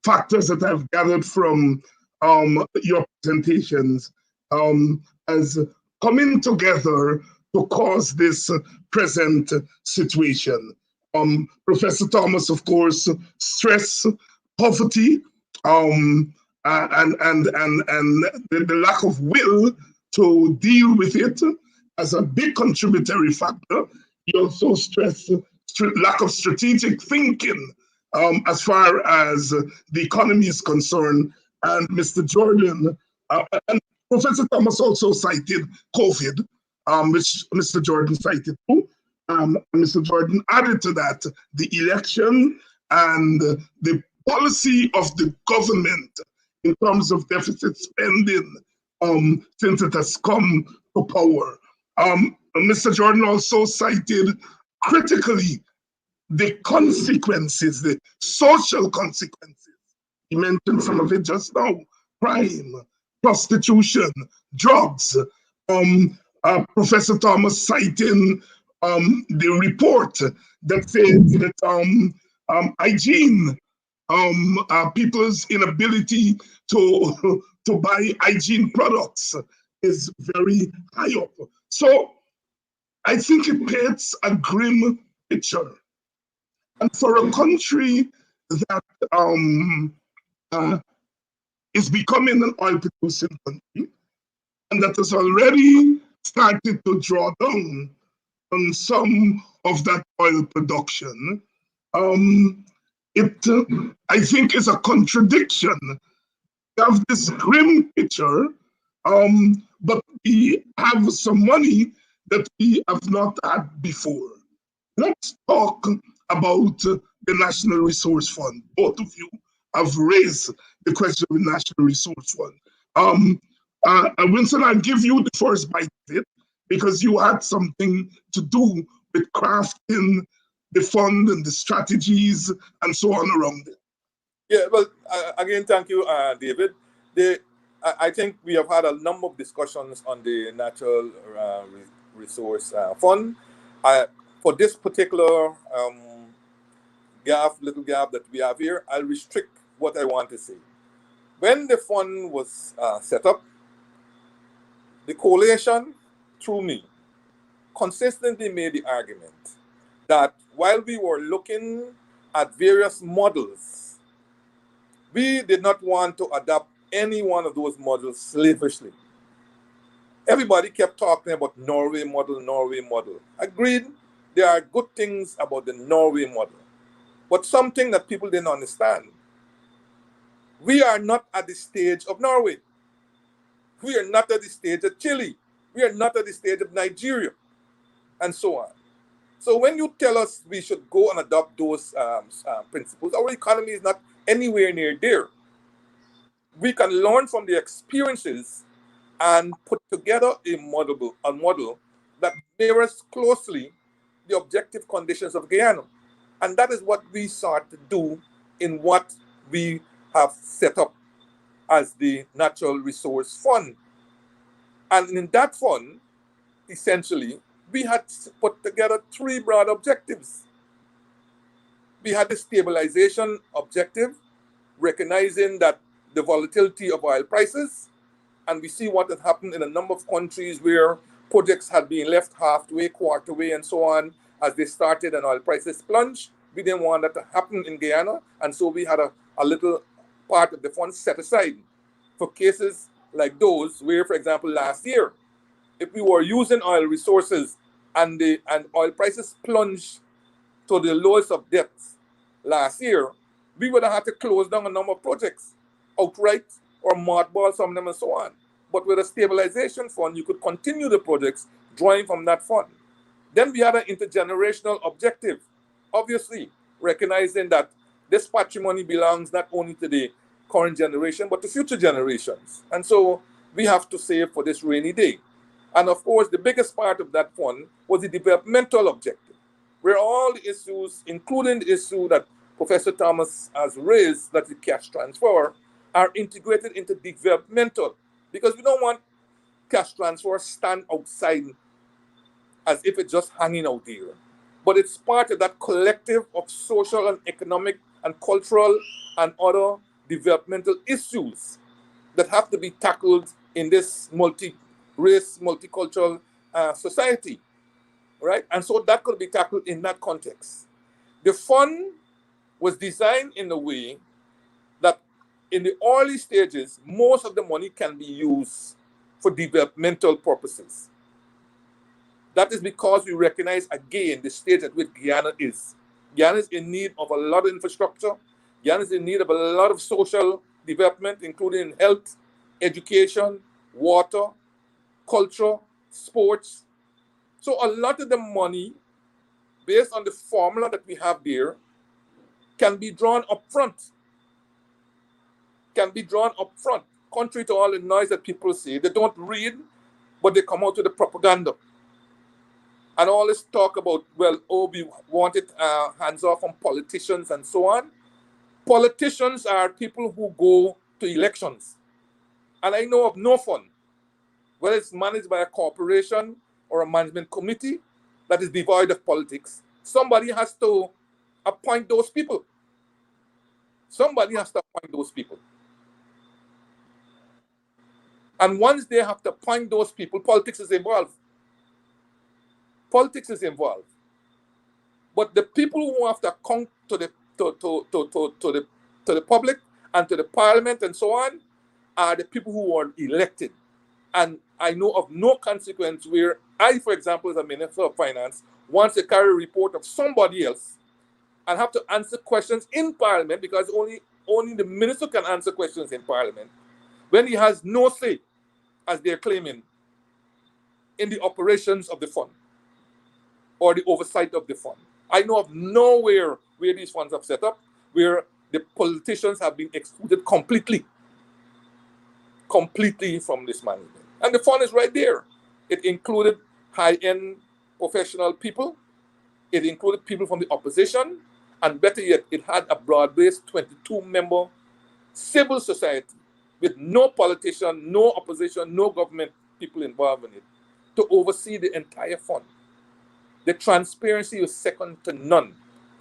factors that I've gathered from your presentations as coming together to cause this present situation. Professor Thomas, of course, stress, poverty, and the lack of will to deal with it as a big contributory factor. He also stressed lack of strategic thinking as far as the economy is concerned. And Mr. Jordan, and Professor Thomas also cited COVID, which Mr. Jordan cited too. Mr. Jordan added to that the election and the policy of the government in terms of deficit spending since it has come to power. Mr. Jordan also cited critically the consequences, the social consequences. He mentioned some of it just now: crime, prostitution, drugs. Professor Thomas citing the report that says that hygiene, people's inability to buy hygiene products is very high up. So I think it paints a grim picture. And for a country that is becoming an oil-producing country and that has already started to draw down on some of that oil production, it, I think, is a contradiction. We have this grim picture, but we have some money that we have not had before. Let's talk about the National Resource Fund. Both of you have raised the question of the National Resource Fund. Winston, I'll give you the first bite of it because you had something to do with crafting the fund and the strategies and so on around it. Yeah, well, again, thank you, David. I think we have had a number of discussions on the Natural Resource Fund. For this particular little gap that we have here, I'll restrict what I want to say. When the fund was set up, the coalition, through me, consistently made the argument that while we were looking at various models, we did not want to adopt any one of those models slavishly. Everybody kept talking about Norway model, Norway model. Agreed, there are good things about the Norway model. But something that people didn't understand, we are not at the stage of Norway. We are not at the stage of Chile. We are not at the stage of Nigeria, and so on. So when you tell us we should go and adopt those principles, our economy is not anywhere near there. We can learn from the experiences and put together a model that mirrors closely the objective conditions of Guyana. And that is what we sought to do in what we have set up as the Natural Resource Fund. And in that fund, essentially, we had put together three broad objectives. We had the stabilization objective, recognizing that the volatility of oil prices, and we see what had happened in a number of countries where projects had been left halfway, quarter way, and so on, as they started and oil prices plunged. We didn't want that to happen in Guyana, and so we had a little part of the fund set aside for cases like those where, for example, last year, if we were using oil resources and oil prices plunged to the lowest of depths last year, we would have had to close down a number of projects outright or mothball some of them and so on. But with a stabilization fund, you could continue the projects drawing from that fund. Then we had an intergenerational objective, obviously recognizing that this patrimony belongs not only to the current generation, but to future generations. And so we have to save for this rainy day. And of course, the biggest part of that fund was the developmental objective, where all the issues, including the issue that Professor Thomas has raised, that the cash transfer, are integrated into developmental, because we don't want cash transfer stand outside as if it's just hanging out there. But it's part of that collective of social and economic and cultural and other developmental issues that have to be tackled in this multi-race, multicultural society, right? And so that could be tackled in that context. The fund was designed in a way that in the early stages, most of the money can be used for developmental purposes. That is because we recognize, again, the stage at which Guyana is. Guyana is in need of a lot of infrastructure. Guyana is in need of a lot of social development, including health, education, water, culture, sports. So a lot of the money, based on the formula that we have there, can be drawn up front. Contrary to all the noise that people say. They don't read, but they come out with the propaganda. And all this talk about, well, we wanted hands off from politicians and so on. Politicians are people who go to elections. And I know of no fund, whether it's managed by a corporation or a management committee that is devoid of politics. Somebody has to appoint those people. And once they have to appoint those people, politics is involved. But the people who have to come to the public and to the parliament and so on are the people who are elected. And I know of no consequence where I, for example, as a Minister of Finance, wants to carry a report of somebody else and have to answer questions in parliament, because only the minister can answer questions in parliament, when he has no say, as they're claiming, in the operations of the fund or the oversight of the fund. I know of nowhere where these funds have set up where the politicians have been excluded completely from this management. And the fund is right there. It included high-end professional people. It included people from the opposition. And better yet, it had a broad-based 22-member civil society with no politician, no opposition, no government people involved in it to oversee the entire fund. The transparency was second to none.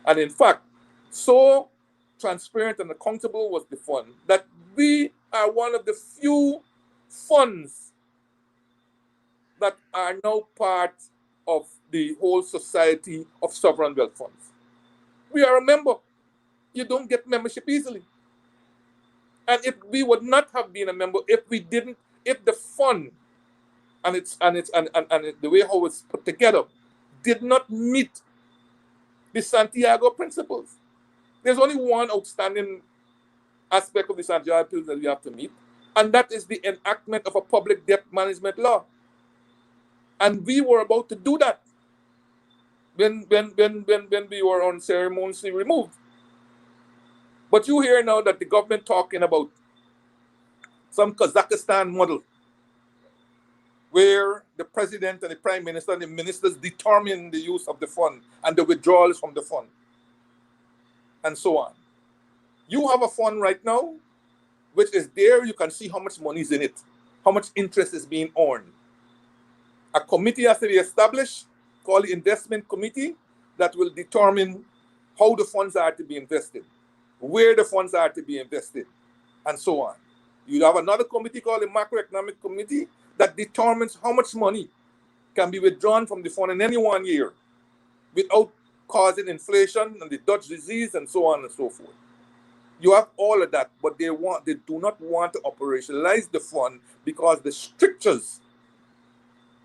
And in fact, so transparent and accountable was the fund that we are one of the few funds that are now part of the whole society of sovereign wealth funds. We are a member. You don't get membership easily. And we would not have been a member if the fund and the way how it's put together did not meet the Santiago principles. There's only one outstanding aspect of the Santiago principles that we have to meet, and that is the enactment of a public debt management law. And we were about to do that when we were unceremoniously removed. But you hear now that the government talking about some Kazakhstan model where the president and the prime minister and the ministers determine the use of the fund and the withdrawals from the fund and so on. You have a fund right now which is there. You can see how much money is in it, how much interest is being earned. A committee has to be established called the investment committee that will determine how the funds are to be invested, where the funds are to be invested, and so on. You have another committee called the macroeconomic committee that determines how much money can be withdrawn from the fund in any 1 year without causing inflation and the Dutch disease and so on and so forth. You have all of that, but they do not want to operationalize the fund because the strictures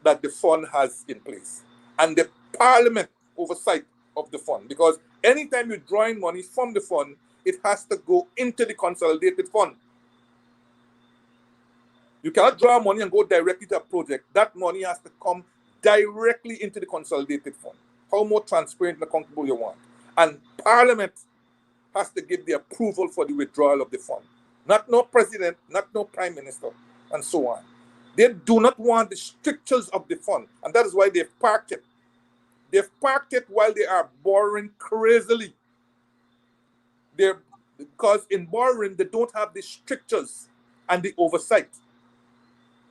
that the fund has in place and the parliament oversight of the fund, because anytime you're drawing money from the fund, it has to go into the consolidated fund. You cannot draw money and go directly to a project. That money has to come directly into the consolidated fund. How more transparent and accountable you want. And Parliament has to give the approval for the withdrawal of the fund. Not no president, not no prime minister, and so on. They do not want the strictures of the fund, and that is why they've parked it. They've parked it while they are borrowing crazily. Because in borrowing, they don't have the strictures and the oversight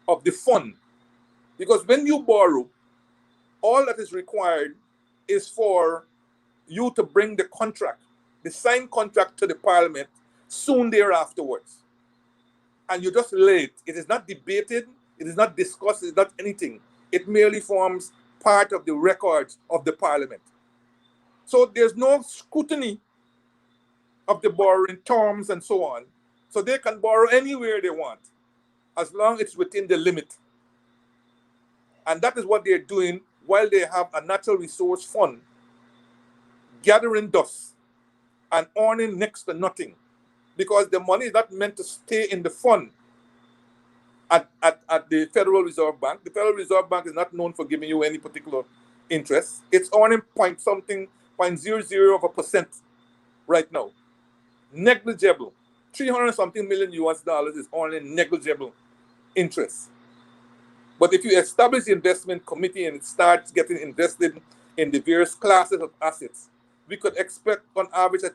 of the fund. Because when you borrow, all that is required is for you to bring the contract, the signed contract to the parliament soon thereafterwards. And you just lay it. It is not debated, it is not discussed, it is not anything. It merely forms part of the records of the parliament. So there's no scrutiny of the borrowing terms and so on. So they can borrow anywhere they want, as long as it's within the limit. And that is what they're doing while they have a natural resource fund gathering dust and earning next to nothing, because the money is not meant to stay in the fund at the Federal Reserve Bank. The Federal Reserve Bank is not known for giving you any particular interest. It's earning 0.00% right now. Negligible. 300 something million US dollars is earning negligible interest. But if you establish the investment committee and it starts getting invested in the various classes of assets, we could expect on average a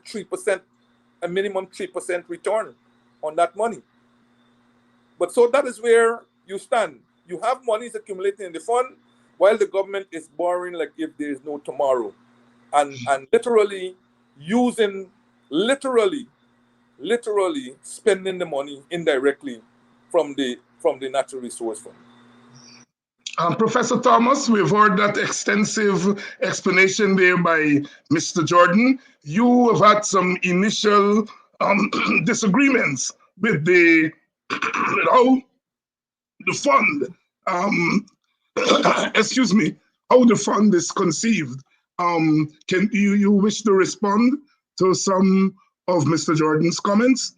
minimum 3% return on that money. But so that is where you stand. You have monies accumulating in the fund while the government is borrowing like if there is no tomorrow. And literally spending the money indirectly from the natural resource fund. Professor Thomas, we've heard that extensive explanation there by Mr. Jordan. You have had some initial disagreements with how the fund, excuse me, how the fund is conceived. Can you wish to respond to some of Mr. Jordan's comments?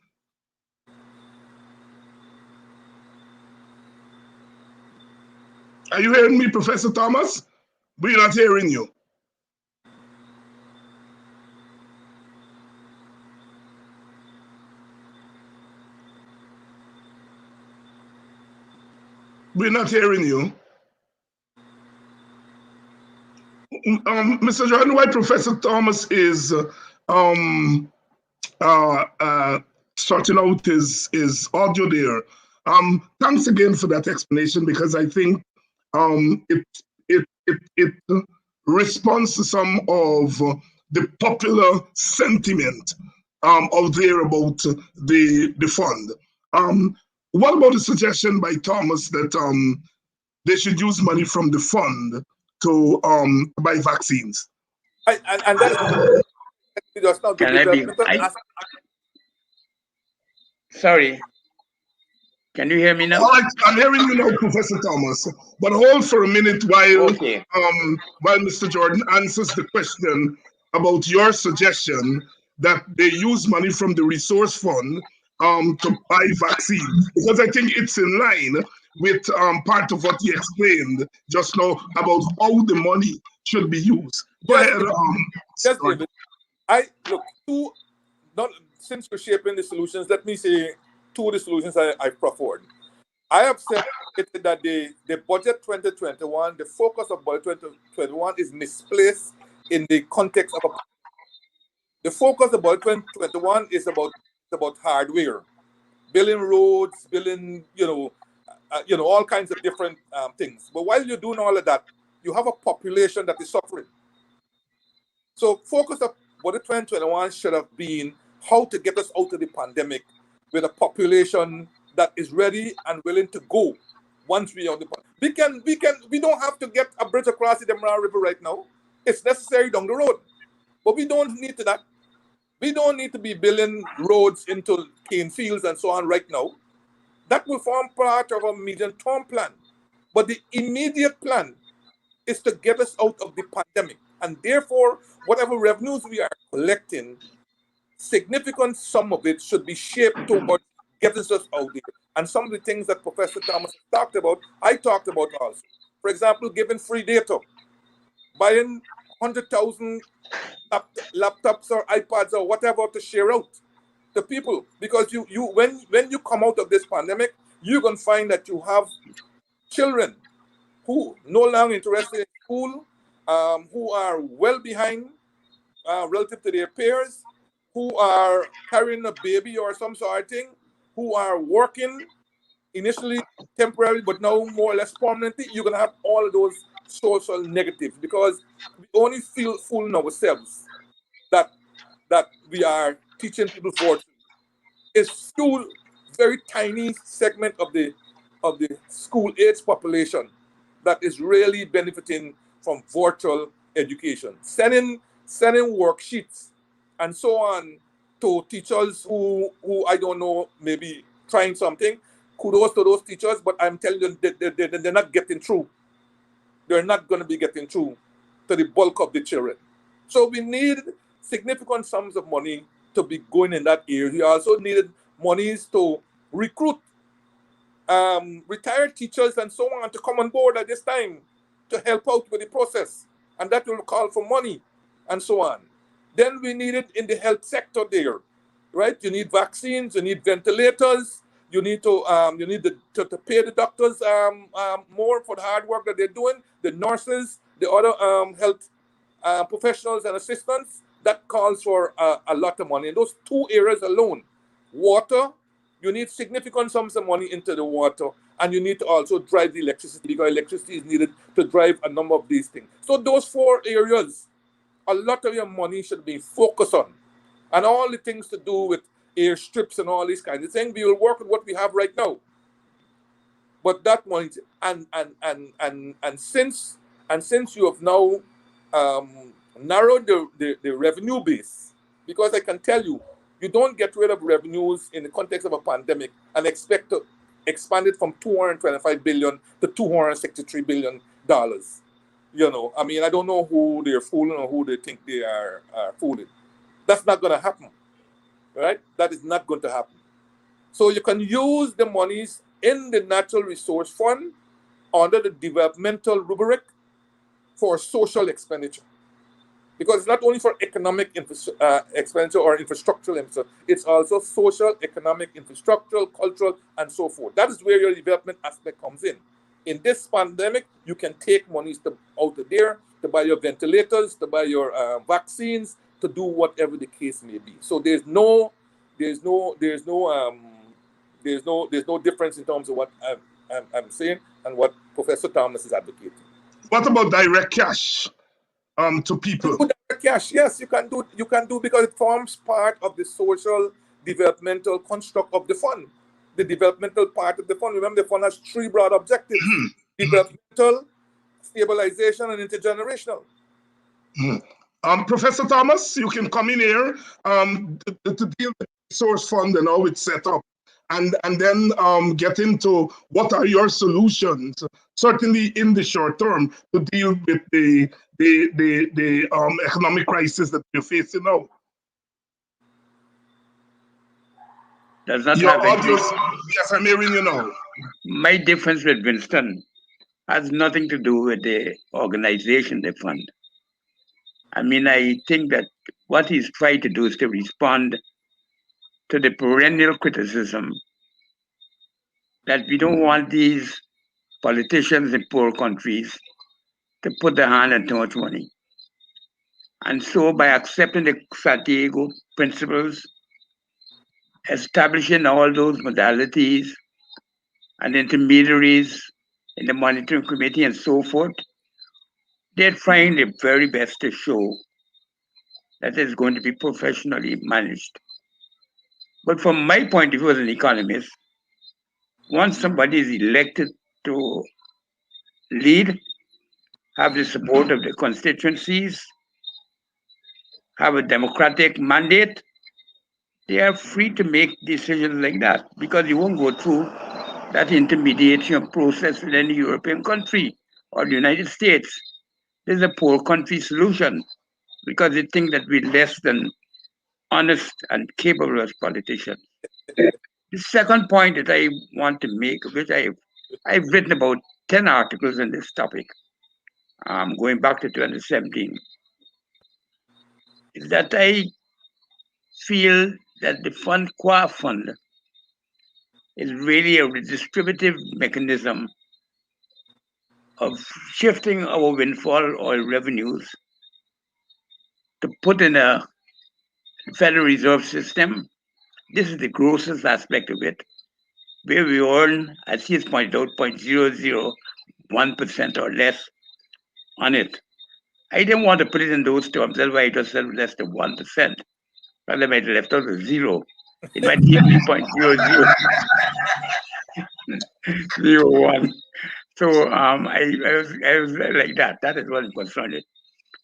Are you hearing me, Professor Thomas? We're not hearing you. We're not hearing you. Mr. Jordan, why Professor Thomas is sorting out his audio there. Thanks again for that explanation, because I think it responds to some of the popular sentiment out there about the fund. What about the suggestion by Thomas that they should use money from the fund to buy vaccines? And that is just not the Sorry. Can you hear me now? All right, I'm hearing you now, Professor Thomas. But hold for a minute while Mr. Jordan answers the question about your suggestion that they use money from the resource fund to buy vaccines, because I think it's in line with part of what he explained just now about how the money should be used. Go ahead. Yes, David. Since you're shaping the solutions, let me say two of the solutions I've preferred. I have said that the budget 2021, the focus of budget 2021 is misplaced in the context of the focus of budget 2021 is about hardware, building roads, building all kinds of different things. But while you're doing all of that, you have a population that is suffering. So focus of budget 2021 should have been how to get us out of the pandemic with a population that is ready and willing to go once we are on the we don't have to get a bridge across the Demerara River right now. It's necessary down the road. But we don't need that. We don't need to be building roads into cane fields and so on right now. That will form part of a medium-term plan. But the immediate plan is to get us out of the pandemic. And therefore, whatever revenues we are collecting, significant sum of it should be shaped towards getting us out there. And some of the things that Professor Thomas talked about, I talked about also. For example, giving free data, buying 100,000 laptops or iPads or whatever to share out to people. Because when you come out of this pandemic, you're going to find that you have children who no longer interested in school, who are well behind relative to their peers, who are carrying a baby or some sort of thing, who are working initially temporarily, but now more or less permanently. You're going to have all of those social negatives because we only feel fooling ourselves that we are teaching people for. It's still very tiny segment of the school age population that is really benefiting from virtual education. Sending worksheets and so on to teachers who I don't know, maybe trying something. Kudos to those teachers, but I'm telling you, they're not getting through. They're not going to be getting through to the bulk of the children. So we need significant sums of money to be going in that area. We also needed monies to recruit retired teachers and so on to come on board at this time to help out with the process. And that will call for money and so on. Then we needed in the health sector there, right? You need vaccines, you need ventilators, you need to pay the doctors more for the hard work that they're doing, the nurses, the other health professionals and assistants. That calls for a lot of money. In those two areas alone, water, you need significant sums of money into the water, and you need to also drive the electricity because electricity is needed to drive a number of these things. So those four areas, a lot of your money should be focused on. And all the things to do with airstrips and all these kinds of things, we will work with what we have right now. But that money, and since you have now narrowed the revenue base, because I can tell you, you don't get rid of revenues in the context of a pandemic and expect to expand it from $225 billion to $263 billion. You know, I mean, I don't know who they're fooling or who they think they are fooling. That's not going to happen, right? That is not going to happen. So you can use the monies in the Natural Resource Fund under the developmental rubric for social expenditure. Because it's not only for economic expenditure or infrastructural expenditure, it's also social, economic, infrastructural, cultural, and so forth. That is where your development aspect comes in. In this pandemic, you can take monies out of there to buy your ventilators, to buy your vaccines, to do whatever the case may be. So there's no difference in terms of what I'm saying and what Professor Thomas is advocating. What about direct cash to people? Direct cash, yes, you can do because it forms part of the social developmental construct of the fund. The developmental part of the fund. Remember, the fund has three broad objectives: developmental, stabilization, and intergenerational. Professor Thomas, you can come in here to deal with the source fund and how it's set up, and then get into what are your solutions, certainly in the short term, to deal with the economic crisis that you're facing now. Does not Your have audio, yes, I'm hearing you now. My difference with Winston has nothing to do with the organization they fund. I mean, I think that what he's trying to do is to respond to the perennial criticism that we don't want these politicians in poor countries to put their hand on too much money. And so by accepting the Santiago principles, establishing all those modalities and intermediaries in the monitoring committee and so forth, they're trying their very best to show that it's going to be professionally managed. But from my point of view as an economist, once somebody is elected to lead, have the support of the constituencies, have a democratic mandate, they are free to make decisions like that because you won't go through that intermediation process with any European country or the United States. There's a poor country solution because they think that we're less than honest and capable as politicians. The second point that I want to make, which I've written about 10 articles on this topic, going back to 2017, is that I feel that the fund, qua fund, is really a redistributive mechanism of shifting our windfall oil revenues to put in a Federal Reserve System. This is the grossest aspect of it, where we earn, as he has pointed out, 0.001% or less on it. I didn't want to put it in those terms, that's why it was less than 1%. Rather, I might have left out a zero. It might even be 0.0001. So I was like that. That is what I'm concerned with.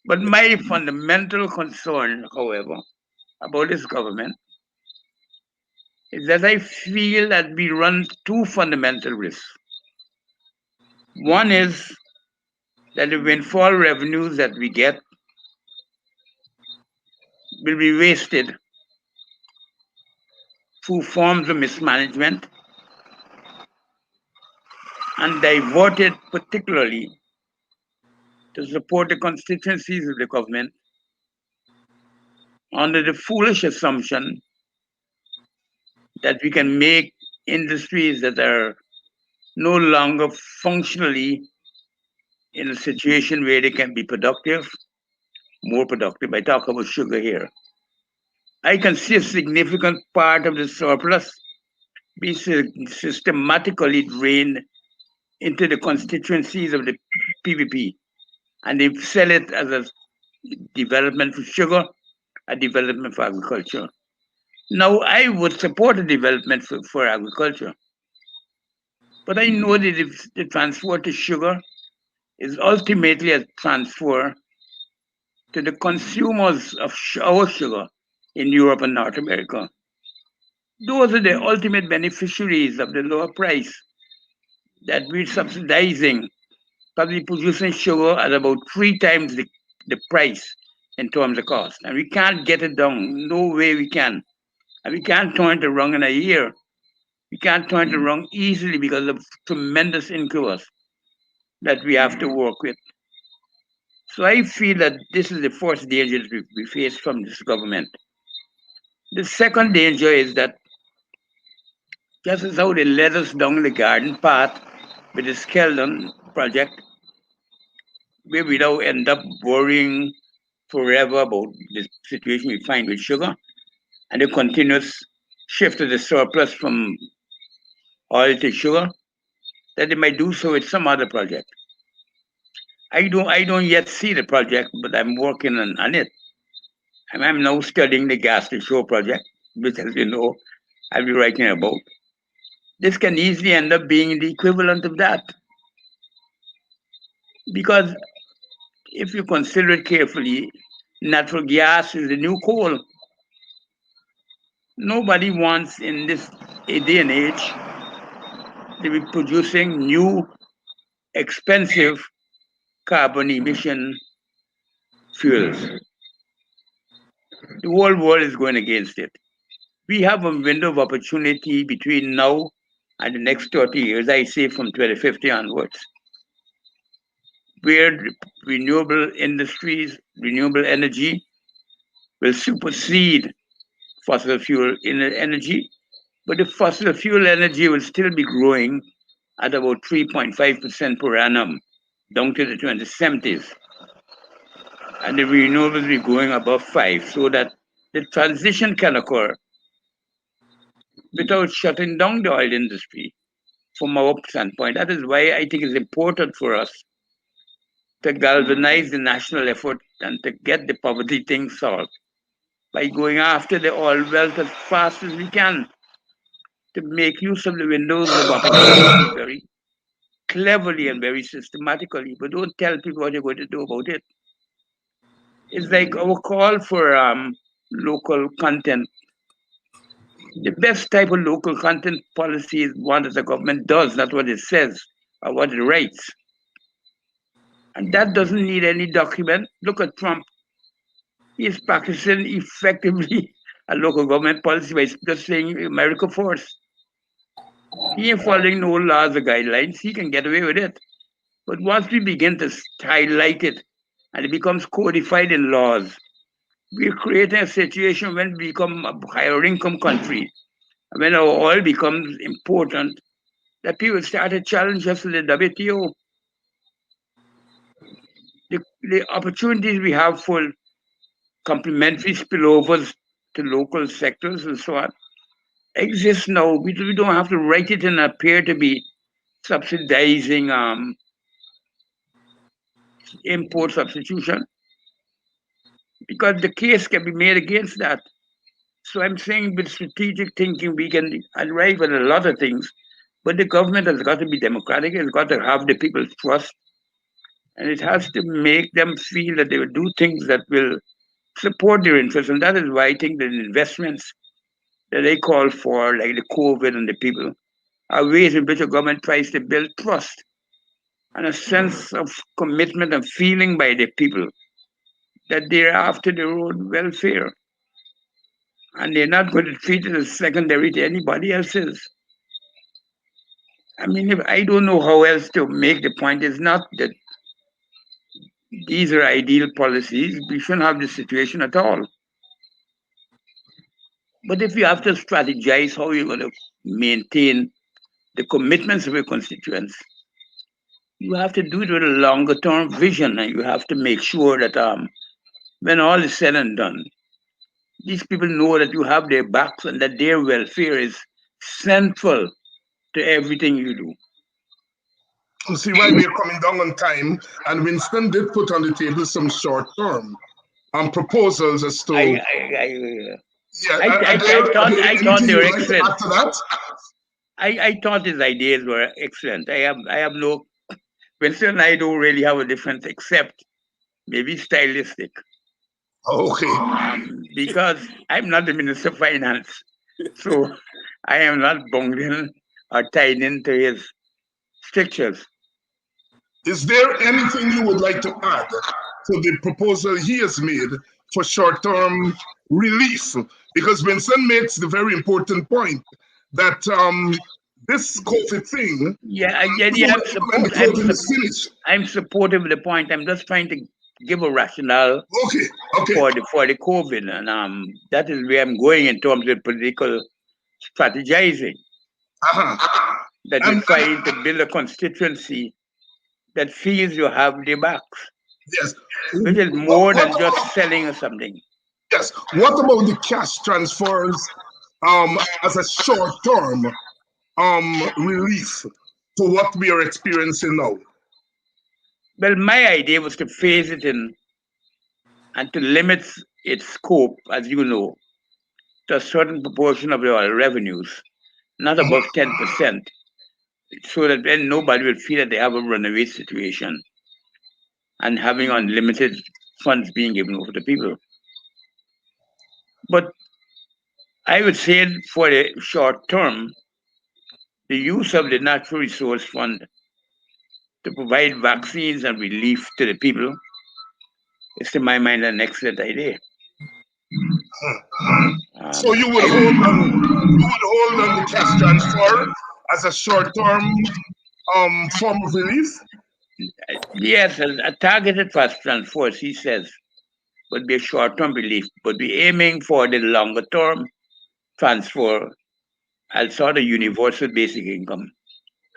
But my fundamental concern, however, about this government is that I feel that we run two fundamental risks. One is that the windfall revenues that we get will be wasted through forms of mismanagement and diverted particularly to support the constituencies of the government under the foolish assumption that we can make industries that are no longer functionally in a situation where they can be productive, more productive. I talk about sugar here. I can see a significant part of the surplus be systematically drained into the constituencies of the PVP, and they sell it as a development for sugar, a development for agriculture. Now, I would support a development for agriculture, but I know that if the transfer to sugar is ultimately a transfer to the consumers of our sugar in Europe and North America. Those are the ultimate beneficiaries of the lower price that we're subsidizing, probably producing sugar at about 3 times the price in terms of cost. And we can't get it down. No way we can. And we can't turn it around in a year. We can't turn it around easily because of tremendous increase that we have to work with. So I feel that this is the first danger that we face from this government. The second danger is that just as how they led us down the garden path with the Skeldon project, where we now end up worrying forever about the situation we find with sugar and the continuous shift of the surplus from oil to sugar, that they might do so with some other project. I don't yet see the project, but I'm working on it. I'm now studying the gas to shore project, which, as you know, I'll be writing about. This can easily end up being the equivalent of that. Because if you consider it carefully, natural gas is the new coal. Nobody wants in this day and age to be producing new, expensive carbon emission fuels. The whole world is going against it. We have a window of opportunity between now and the next 30 years, I say from 2050 onwards, where renewable industries, renewable energy will supersede fossil fuel energy, but the fossil fuel energy will still be growing at about 3.5% per annum down to the 2070s. And the renewables will be going above 5, so that the transition can occur without shutting down the oil industry from our standpoint. That is why I think it's important for us to galvanize the national effort and to get the poverty thing solved by going after the oil wealth as fast as we can, to make use of the windows of opportunity very cleverly and very systematically, but don't tell people what you're going to do about it. It's like our call for local content. The best type of local content policy is one that the government does, not what it says or what it writes. And that doesn't need any document. Look at Trump. He is practicing effectively a local government policy by just saying America first. He ain't following no laws or guidelines. He can get away with it. But once we begin to highlight it and it becomes codified in laws, we're creating a situation when we become a higher income country, when our oil becomes important, that people start to challenge us to the WTO. The opportunities we have for complementary spillovers to local sectors and so on exist now. We don't have to write it and appear to be subsidizing import substitution, because the case can be made against that. So I'm saying with strategic thinking, we can arrive at a lot of things, but the government has got to be democratic, it's got to have the people's trust, and it has to make them feel that they will do things that will support their interests. And that is why I think that investments that they call for, like the COVID and the people, are ways in which a government tries to build trust and a sense of commitment and feeling by the people that they're after their own welfare and they're not going to treat it as secondary to anybody else's. I mean, if I don't know how else to make the point, it's not that these are ideal policies. We shouldn't have this situation at all. But if you have to strategize how you're going to maintain the commitments of your constituents, you have to do it with a longer term vision, and you have to make sure that when all is said and done, these people know that you have their backs and that their welfare is central to everything you do. You see why we're coming down on time, and Winston did put on the table some short-term proposals as to. I thought they were excellent. After that, I thought his ideas were excellent. I have no. Winston and I don't really have a difference, except maybe stylistic. Okay. Because I'm not the Minister of Finance, so I am not bound in or tied into his strictures. Is there anything you would like to add to the proposal he has made for short-term relief? Because Vincent makes the very important point that this COVID thing. I'm supportive of the point. I'm just trying to give a rationale for the COVID, and that is where I'm going in terms of political strategizing. that you're trying to build a constituency that feels you have their backs, yes. which is more than just selling or something. Yes. What about the cash transfers as a short-term relief to what we are experiencing now? Well, my idea was to phase it in and to limit its scope, as you know, to a certain proportion of your revenues, not above 10%, so that then nobody will feel that they have a runaway situation and having unlimited funds being given over to people. But I would say for the short term, the use of the Natural Resource Fund to provide vaccines and relief to the people is, to my mind, an excellent idea. So you would hold on the cash transfer as a short-term form of relief? Yes, a targeted cash transfer, as he says, would be a short-term relief, but be aiming for the longer-term transfer as sort of universal basic income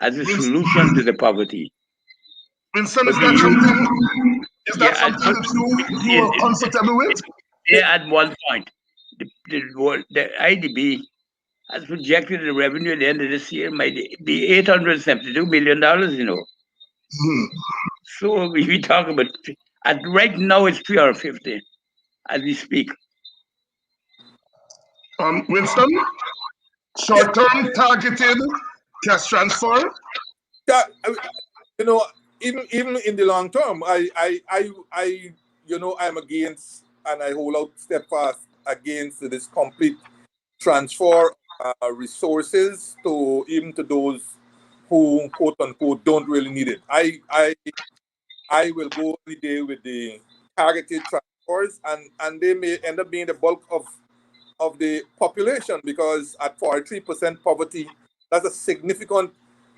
as a solution to the poverty. Winston, But is we that use, something that you are comfortable with? at one point, the IDB has projected the revenue at the end of this year might be $872 million, you know. So we talk about, right now it's 350 as we speak. Winston, short-term targeted cash transfer? Yeah, you know, even in the long term, I'm against, and I hold out steadfast against this complete transfer resources to even to those who quote unquote don't really need it. I will go any day with the targeted transfers, and they may end up being the bulk of the population, because at 43% poverty, that's a significant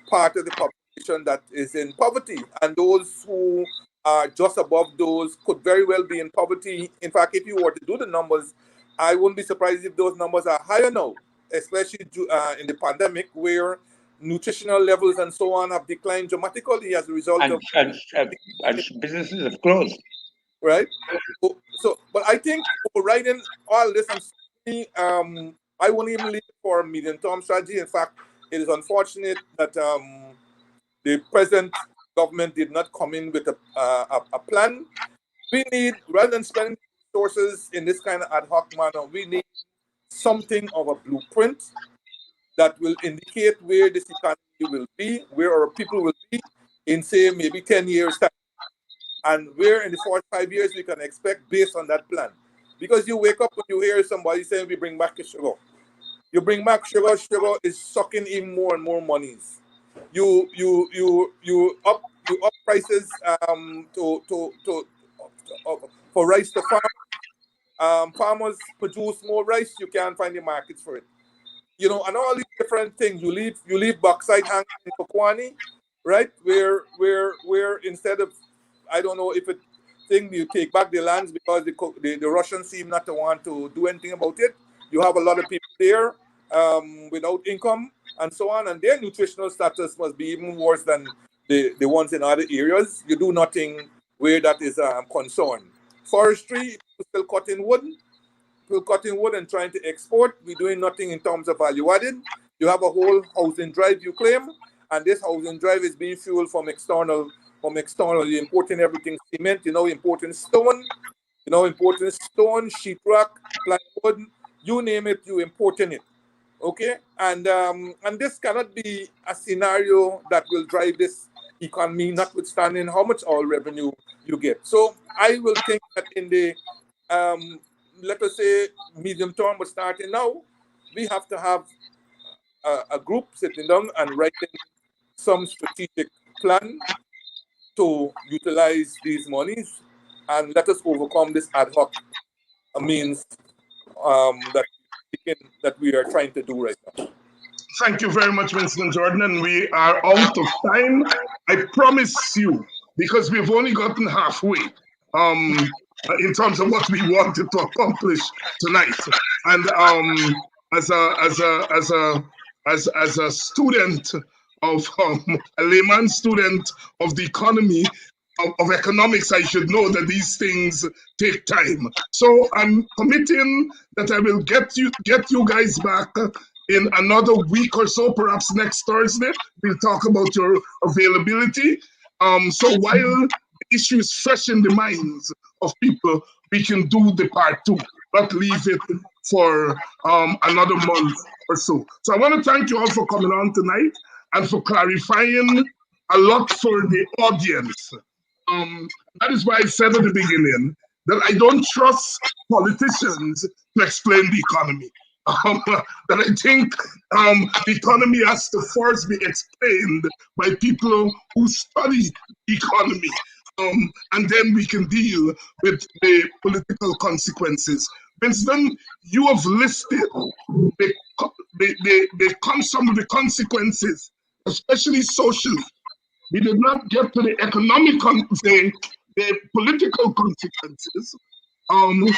part of the population that is in poverty, and those who are just above those could very well be in poverty. In fact, if you were to do the numbers, I wouldn't be surprised if those numbers are higher now, especially in the pandemic, where nutritional levels and so on have declined dramatically as a result of businesses have closed. Right. So, but I think writing all this, I won't even leave it for a medium-term strategy. In fact, it is unfortunate that the present government did not come in with a plan. We need, rather than spending resources in this kind of ad hoc manner, we need something of a blueprint that will indicate where this economy will be, where our people will be in, say, maybe 10 years' time, and where in the 45 years we can expect based on that plan. Because you wake up and you hear somebody saying we bring back the sugar. You bring back sugar, sugar is sucking in more and more monies. You up prices for rice to farm. Farmers produce more rice, you can't find the markets for it. You know, and all these different things. You leave bauxite hanging in Kokwani, right? Where instead of, I don't know if it thing you take back the lands because the Russians seem not to want to do anything about it. You have a lot of people there without income and so on, and their nutritional status must be even worse than the ones in other areas. You do nothing where that is concerned. Forestry, still cutting wood and trying to export. We're doing nothing in terms of value added. You have a whole housing drive you claim, and this housing drive is being fueled from external. You're importing everything, cement, importing stone, sheetrock, plywood, you name it, you importing it. Okay? And this cannot be a scenario that will drive this economy, notwithstanding how much oil revenue you get. So I will think that in the let us say medium term, but starting now, we have to have a group sitting down and writing some strategic plan to utilize these monies, and let us overcome this ad hoc means that we are trying to do right now. Thank you very much, Winston Jordan, and we are out of time. I promise you, because we've only gotten halfway in terms of what we wanted to accomplish tonight. And as a student of a layman student of the economy, of economics, I should know that these things take time. So I'm committing that I will get you guys back in another week or so, perhaps next Thursday. We'll talk about your availability. So while the issue is fresh in the minds of people, we can do the part two, not leave it for another month or so. So I want to thank you all for coming on tonight and for clarifying a lot for the audience. That is why I said at the beginning that I don't trust politicians to explain the economy. That I think the economy has to first be explained by people who study economy. And then we can deal with the political consequences. Winston, you have listed some of the consequences, especially socially. We did not get to the economic, the political consequences, the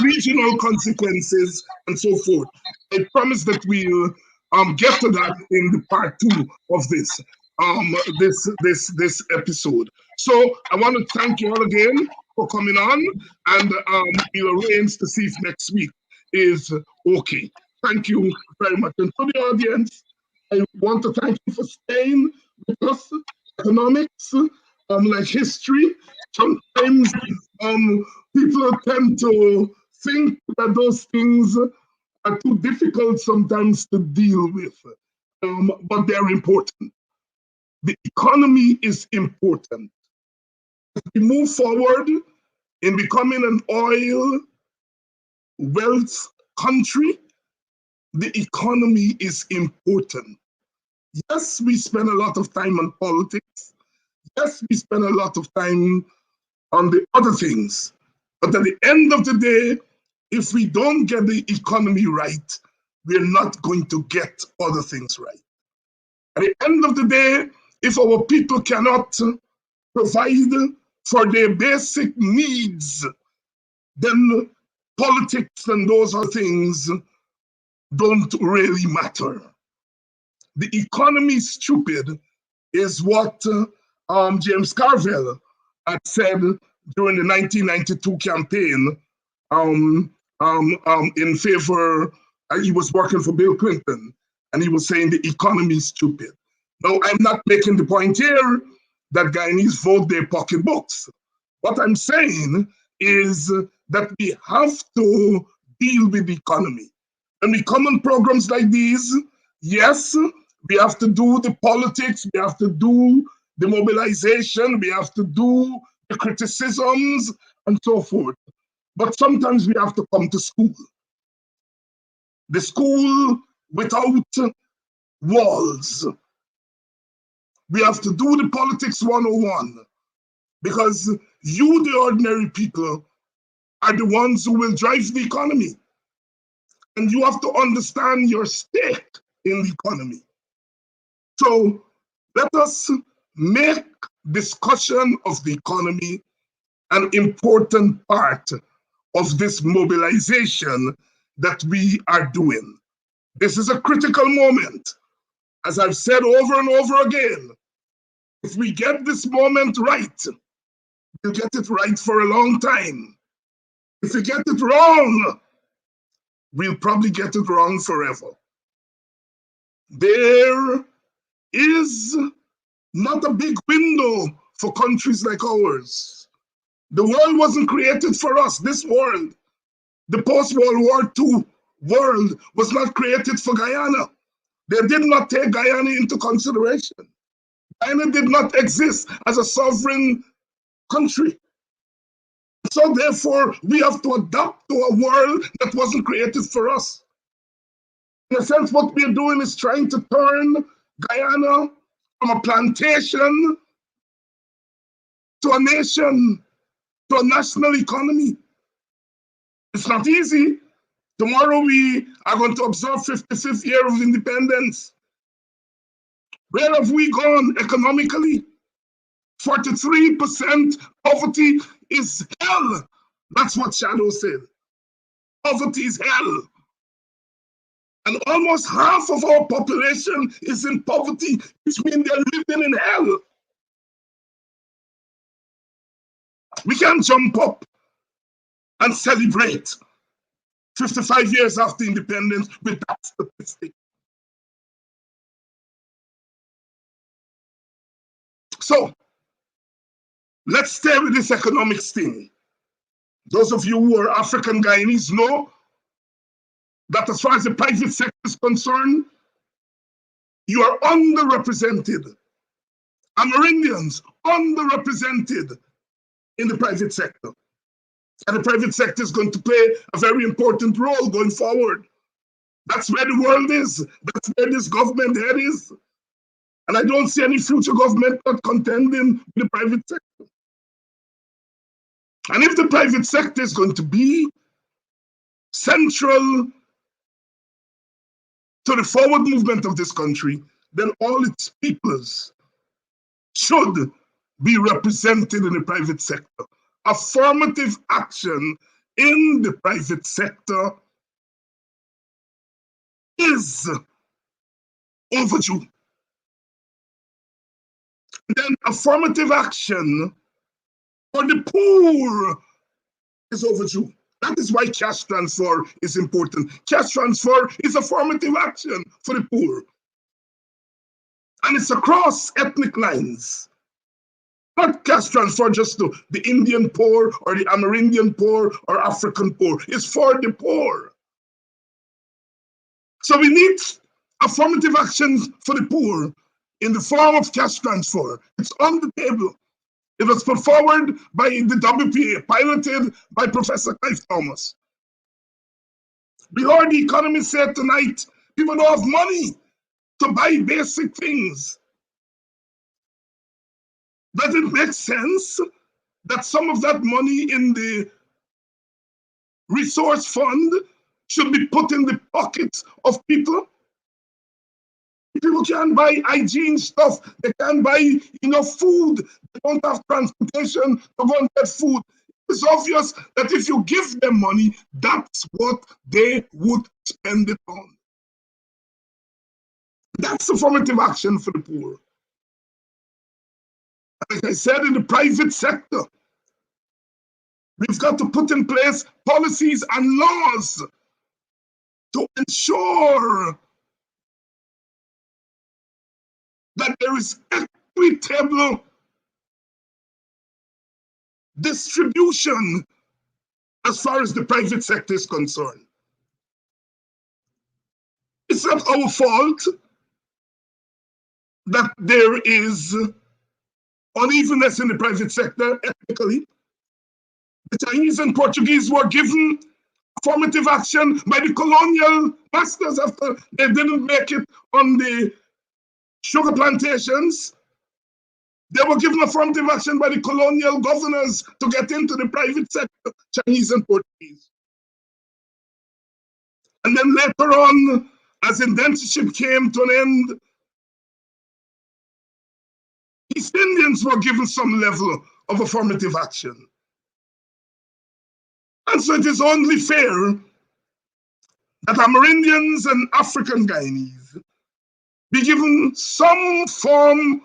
regional consequences, and so forth. I promise that we'll get to that in the part two of this episode. So I want to thank you all again for coming on, and we'll arrange to see if next week is okay. Thank you very much. And to the audience, I want to thank you for staying with us. Economics, like history, sometimes people tend to think that those things are too difficult sometimes to deal with, but they're important. The economy is important. As we move forward in becoming an oil wealth country, the economy is important. Yes, we spend a lot of time on politics. Yes, we spend a lot of time on the other things. But at the end of the day, if we don't get the economy right, we're not going to get other things right. At the end of the day, if our people cannot provide for their basic needs, then politics and those other things don't really matter. The economy is stupid is what James Carville had said during the 1992 campaign in favor, he was working for Bill Clinton, and he was saying the economy is stupid. Now, I'm not making the point here that Guyanese vote their pocketbooks. What I'm saying is that we have to deal with the economy. When we come on programs like these, yes, we have to do the politics, we have to do the mobilization, we have to do the criticisms and so forth. But sometimes we have to come to school. The school without walls. We have to do the politics 101 because you, the ordinary people, are the ones who will drive the economy. And you have to understand your stake in the economy. So let us make discussion of the economy an important part of this mobilization that we are doing. This is a critical moment. As I've said over and over again, if we get this moment right, we'll get it right for a long time. If we get it wrong, we'll probably get it wrong forever. There is not a big window for countries like ours. The world wasn't created for us. This world, the post-World War II world, was not created for Guyana. They did not take Guyana into consideration. Guyana did not exist as a sovereign country. So therefore, we have to adapt to a world that wasn't created for us. In a sense, what we're doing is trying to turn Guyana from a plantation to a nation, to a national economy. It's not easy. Tomorrow we are going to observe 55th year of independence. Where have we gone economically? 43% poverty is hell. That's what Shadow said. Poverty is hell. And almost half of our population is in poverty, which means they're living in hell. We can't jump up and celebrate 55 years after independence with that statistic. So let's stay with this economics thing. Those of you who are African Guyanese know that as far as the private sector is concerned, you are underrepresented. Amerindians underrepresented in the private sector. And the private sector is going to play a very important role going forward. That's where the world is. That's where this government head is. And I don't see any future government not contending with the private sector. And if the private sector is going to be central to the forward movement of this country, then all its peoples should be represented in the private sector. Affirmative action in the private sector is overdue. Then affirmative action for the poor is overdue. That is why cash transfer is important. Cash transfer is affirmative action for the poor. And it's across ethnic lines. Not cash transfer just to the Indian poor or the Amerindian poor or African poor. It's for the poor. So we need affirmative actions for the poor in the form of cash transfer. It's on the table. It was put forward by the WPA, piloted by Professor Clive Thomas. We heard the economist say tonight, people don't have money to buy basic things. Does it make sense that some of that money in the resource fund should be put in the pockets of people? People can't buy hygiene stuff. They can't buy enough food. They don't have transportation to go and get food. It's obvious that if you give them money, that's what they would spend it on. That's affirmative action for the poor. Like I said, in the private sector, we've got to put in place policies and laws to ensure that there is equitable distribution as far as the private sector is concerned. It's not our fault that there is unevenness in the private sector ethnically. The Chinese and Portuguese were given affirmative action by the colonial masters after they didn't make it on the sugar plantations. They were given affirmative action by the colonial governors to get into the private sector, Chinese and Portuguese. And then later on, as indentureship came to an end, East Indians were given some level of affirmative action. And so it is only fair that Amerindians and African Guyanese be given some form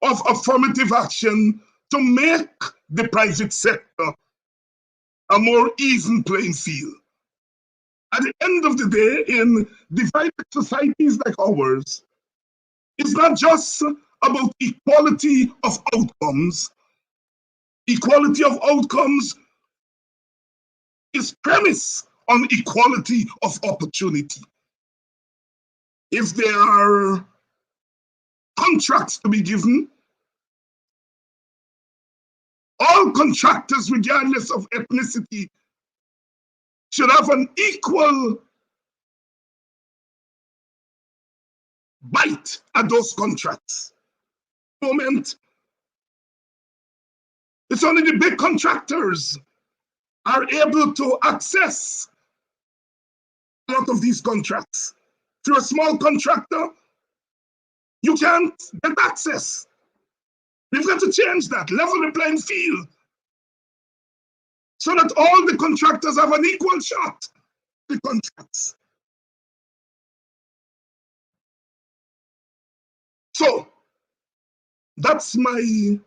of affirmative action to make the private sector a more even playing field. At the end of the day, in divided societies like ours, it's not just about equality of outcomes. Equality of outcomes is premised on equality of opportunity. If there are contracts to be given, all contractors, regardless of ethnicity, should have an equal bite at those contracts. Moment, it's only the big contractors are able to access a lot of these contracts. If you're a small contractor, you can't get access. We've got to change that, level the playing field, so that all the contractors have an equal shot at the contracts. So that's my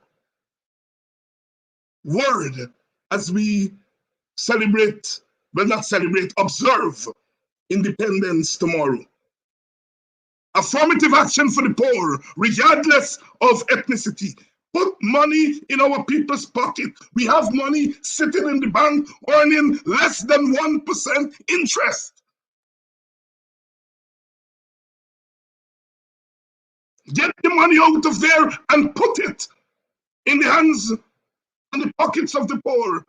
word as we celebrate, well, not celebrate, observe independence tomorrow. Affirmative action for the poor, regardless of ethnicity. Put money in our people's pocket. We have money sitting in the bank earning less than 1% interest. Get the money out of there and put it in the hands and the pockets of the poor.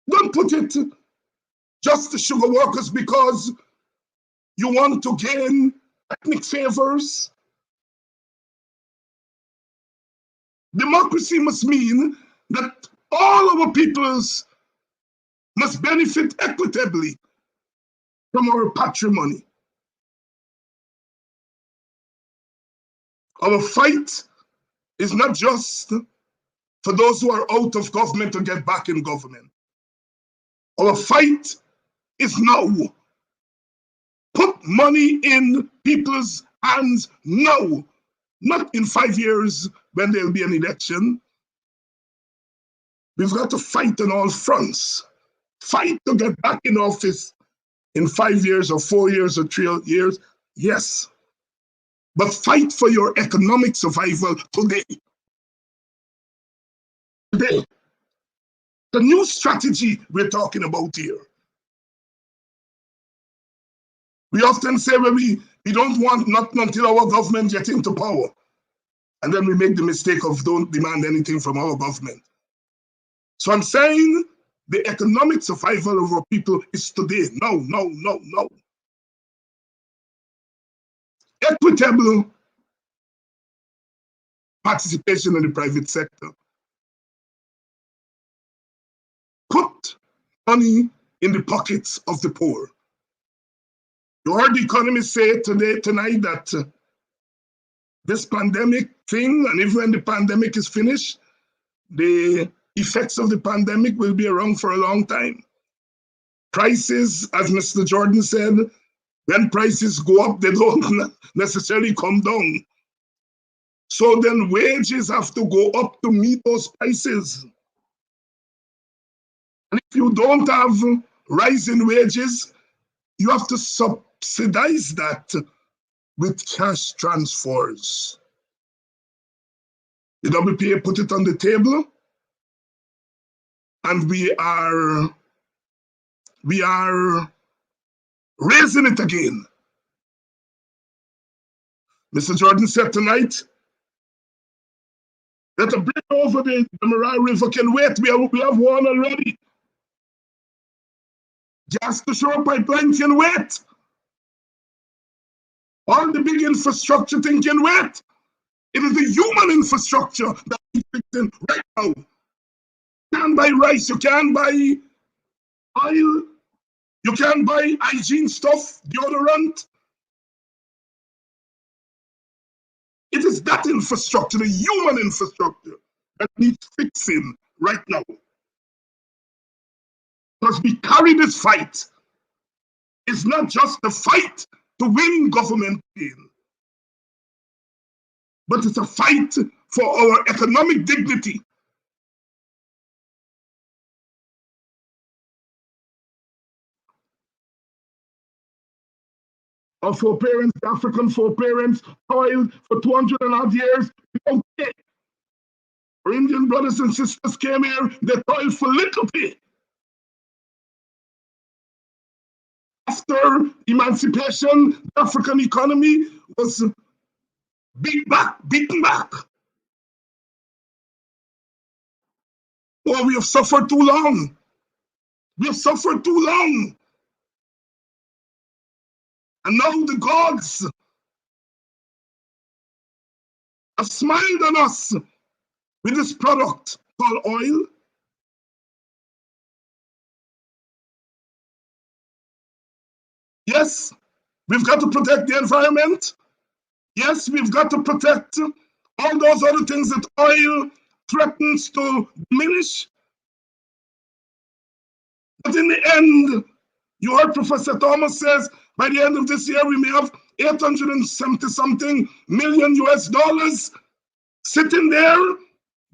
Don't put it just to sugar workers because you want to gain ethnic favors. Democracy must mean that all our peoples must benefit equitably from our patrimony. Our fight is not just for those who are out of government to get back in government. Our fight is now. Put money in people's hands now, not in 5 years when there'll be an election. We've got to fight on all fronts. Fight to get back in office in 5 years or 4 years or 3 years, yes. But fight for your economic survival today. Today. The new strategy we're talking about here. We often say when we don't want nothing until our government gets into power. And then we make the mistake of don't demand anything from our government. So I'm saying the economic survival of our people is today. No. Equitable participation in the private sector. Put money in the pockets of the poor. You heard the economists say tonight that this pandemic thing, and even when the pandemic is finished, the effects of the pandemic will be around for a long time. Prices, as Mr. Jordan said, when prices go up, they don't necessarily come down. So then wages have to go up to meet those prices. And if you don't have rise in wages, you have to subsidize that with cash transfers. The WPA put it on the table, and we are raising it again. Mr. Jordan said tonight that a bridge over the Mariah River can wait. We have one already. Gas to shore pipeline can wait. All the big infrastructure thing can wait. It is the human infrastructure that is fixing right now. You can't buy rice, you can't buy oil, you can't buy hygiene stuff, deodorant. It is that infrastructure, the human infrastructure, that needs fixing right now. Because we carry this fight. It's not just a fight to win government again, but it's a fight for our economic dignity. Our foreparents, the African foreparents, toiled for 200 and odd years without pay. Our Indian brothers and sisters came here, they toiled for little pay. After emancipation, the African economy was beaten back. Oh, we have suffered too long. We have suffered too long. And now the gods have smiled on us with this product called oil. Yes, we've got to protect the environment. Yes, we've got to protect all those other things that oil threatens to diminish. But in the end, You heard Professor Thomas says by the end of this year, we may have 870 something million US dollars sitting there,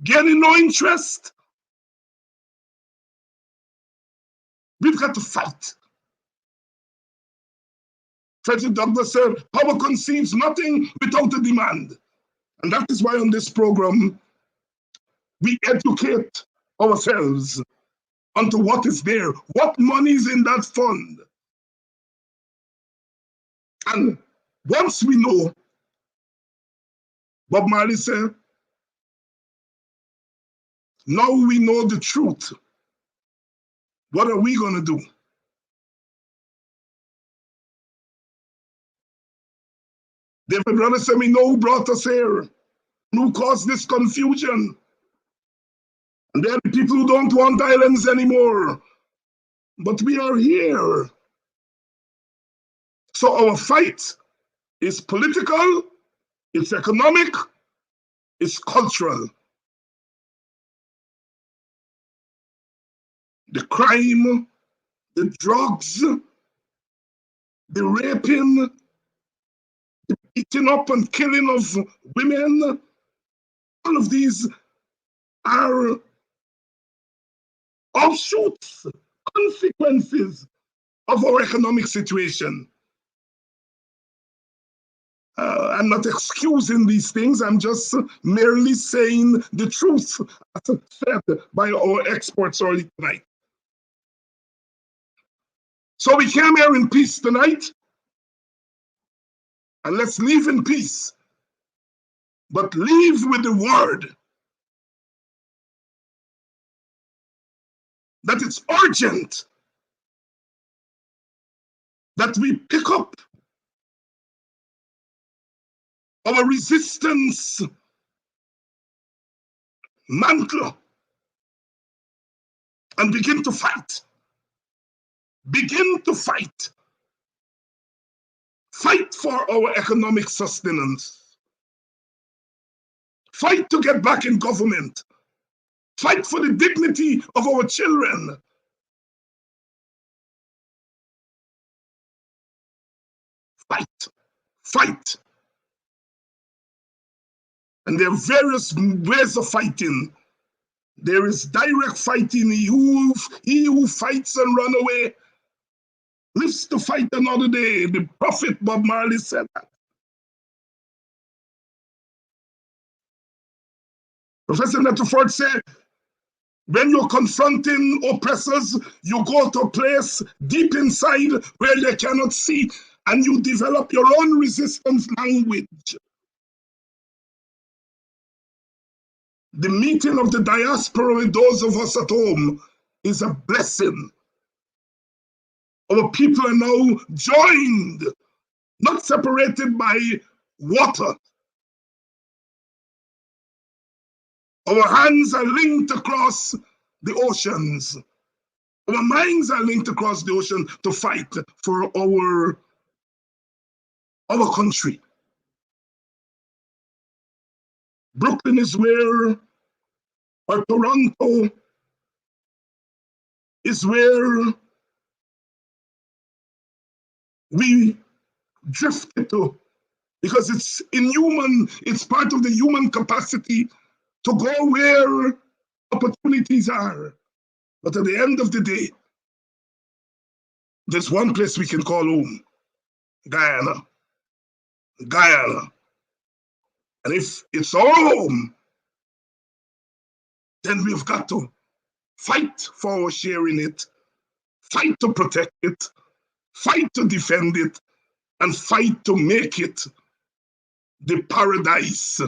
getting no interest. We've got to fight. Frederick Douglass said, power conceives nothing without a demand. And that is why on this program, we educate ourselves onto what is there, what money is in that fund. And once we know, Bob Marley said, now we know the truth. What are we going to do? David Brother said, we know who brought us here, who caused this confusion. And there are the people who don't want islands anymore. But we are here. So our fight is political, it's economic, it's cultural. The crime, the drugs, the raping, the beating up and killing of women, all of these are offshoots, consequences of our economic situation. I'm not excusing these things, I'm just merely saying the truth, as said by our experts early tonight. So we came here in peace tonight, and let's leave in peace, but leave with the word that it's urgent that we pick up our resistance mantle and begin to fight. Begin to fight. Fight for our economic sustenance. Fight to get back in government. Fight for the dignity of our children. Fight. Fight. And there are various ways of fighting. There is direct fighting. He who fights and run away lives to fight another day. The prophet Bob Marley said that. Professor Nettleford said, when you're confronting oppressors, you go to a place deep inside where they cannot see, and you develop your own resistance language. The meeting of the diaspora with those of us at home is a blessing. Our people are now joined, not separated by water. Our hands are linked across the oceans. Our minds are linked across the ocean to fight for our country. Brooklyn is where, or Toronto is where we drifted to, because it's inhuman, it's part of the human capacity to go where opportunities are. But at the end of the day, there's one place we can call home, Guyana. Guyana. And if it's our home, then we've got to fight for our share in it, fight to protect it, fight to defend it, and fight to make it the paradise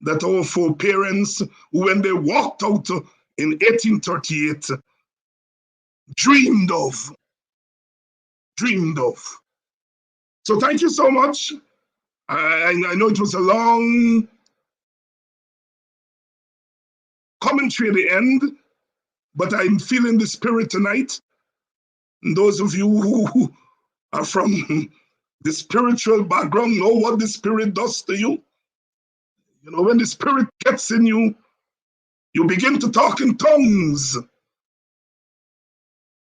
that our foreparents, when they walked out in 1838, dreamed of. So thank you so much. I know it was a long commentary at the end, but I'm feeling the spirit tonight. And those of you who are from the spiritual background know what the spirit does to you. You know, when the spirit gets in you, you begin to talk in tongues.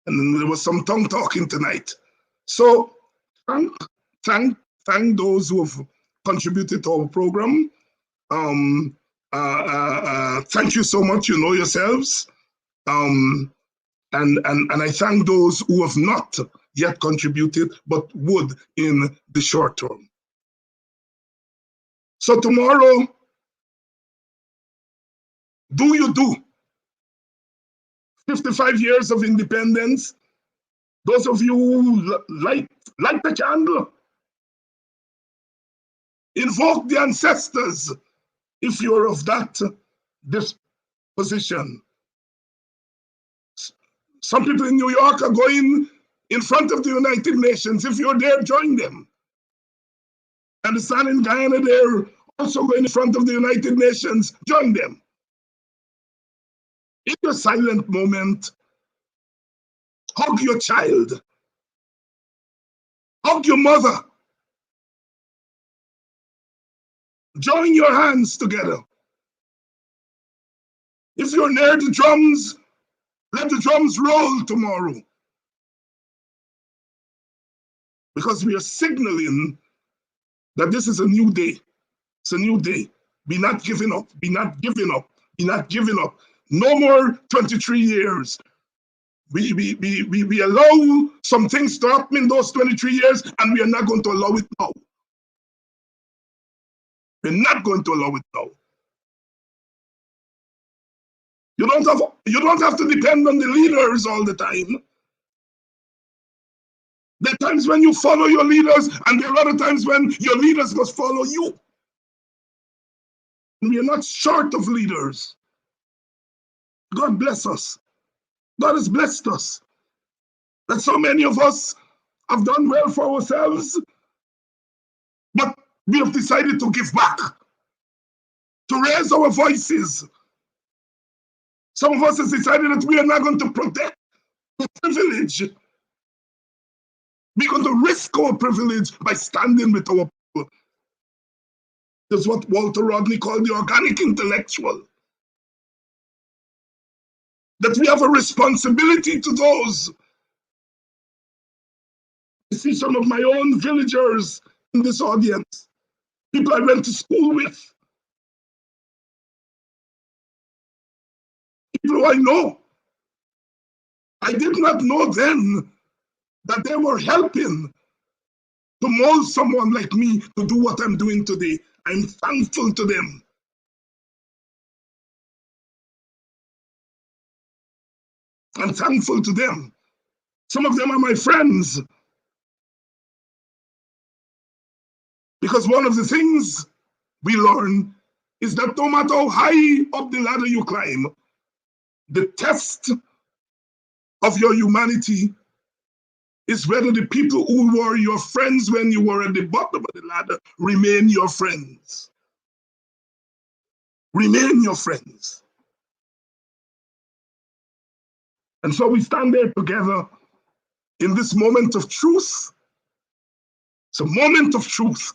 And there was some tongue talking tonight. So thank those who have contributed to our program. Thank you so much. You know yourselves. And I thank those who have not yet contributed, but would in the short term. So tomorrow, do you do? 55 years of independence. Those of you who light the candle, invoke the ancestors if you're of that disposition. Some people in New York are going in front of the United Nations. If you're there, join them. I understand in Guyana, they're also going in front of the United Nations. Join them. In your silent moment, hug your child. Hug your mother. Join your hands together. If you're near the drums, let the drums roll tomorrow. Because we are signaling that this is a new day. It's a new day. Be not giving up. Be not giving up. Be not giving up. No more 23 years. We allow some things to happen in those 23 years, and we are not going to allow it now. We're not going to allow it now. You don't have to depend on the leaders all the time. There are times when you follow your leaders, and there are other times when your leaders must follow you. And we are not short of leaders. God bless us. God has blessed us. That so many of us have done well for ourselves, but we have decided to give back, to raise our voices. Some of us have decided that we are not going to protect the privilege. We're going to risk our privilege by standing with our people. That's what Walter Rodney called the organic intellectual. That we have a responsibility to those. I see some of my own villagers in this audience, people I went to school with, people who I know. I did not know then that they were helping to mold someone like me to do what I'm doing today. I'm thankful to them. I'm thankful to them. Some of them are my friends. Because one of the things we learn is that no matter how high up the ladder you climb, the test of your humanity is whether the people who were your friends when you were at the bottom of the ladder remain your friends. Remain your friends. And so we stand there together in this moment of truth. It's a moment of truth.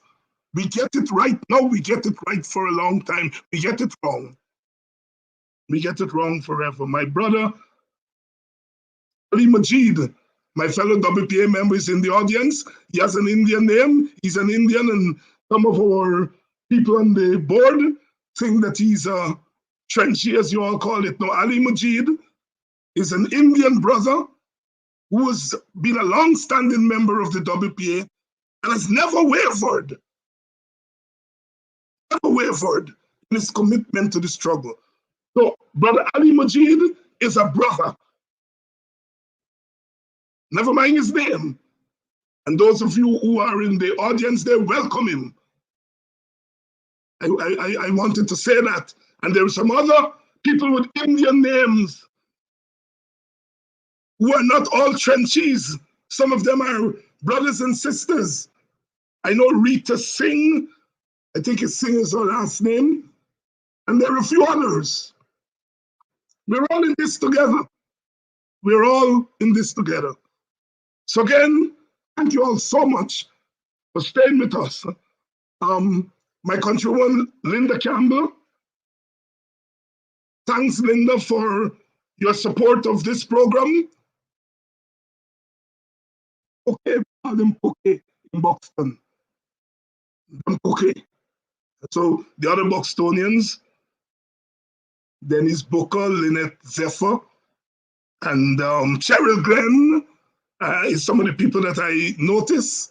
We get it right now, we get it right for a long time. We get it wrong. We get it wrong forever. My brother, Ali Majid, my fellow WPA member, is in the audience. He has an Indian name. He's an Indian, and some of our people on the board think that he's a Trenchy, as you all call it. No, Ali Majid is an Indian brother who has been a long-standing member of the WPA and has never wavered in his commitment to the struggle. So, Brother Ali Majid is a brother. Never mind his name. And those of you who are in the audience, they welcome him. I wanted to say that. And there are some other people with Indian names who are not all Trenchies. Some of them are brothers and sisters. I know Rita Singh, I think it's Singh is her last name, and there are a few others. We're all in this together. We're all in this together. So again, thank you all so much for staying with us. My countrywoman, Linda Campbell. Thanks, Linda, for your support of this program. Okay, we call them Poke in Buxton. Them Poke. So the other Buxtonians, Dennis Booker, Lynette Zephyr, and Cheryl Glenn is some of the people that I notice.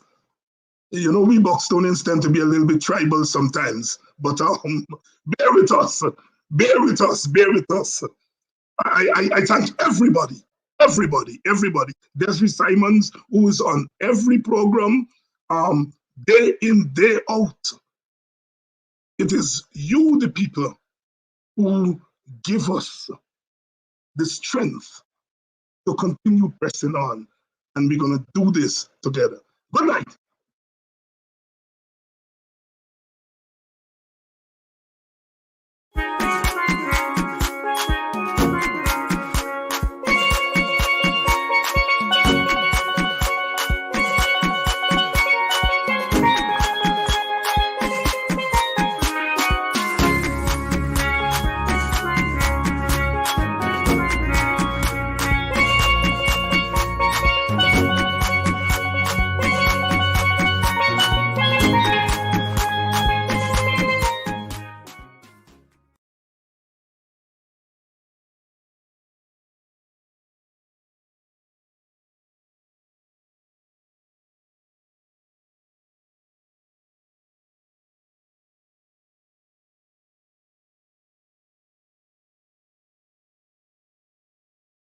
You know, we Buxtonians tend to be a little bit tribal sometimes, but bear with us, bear with us, bear with us. I thank everybody, everybody. Desiree Simons, who is on every program, day in, day out. It is you, the people, who give us the strength to continue pressing on. And we're going to do this together. Good night.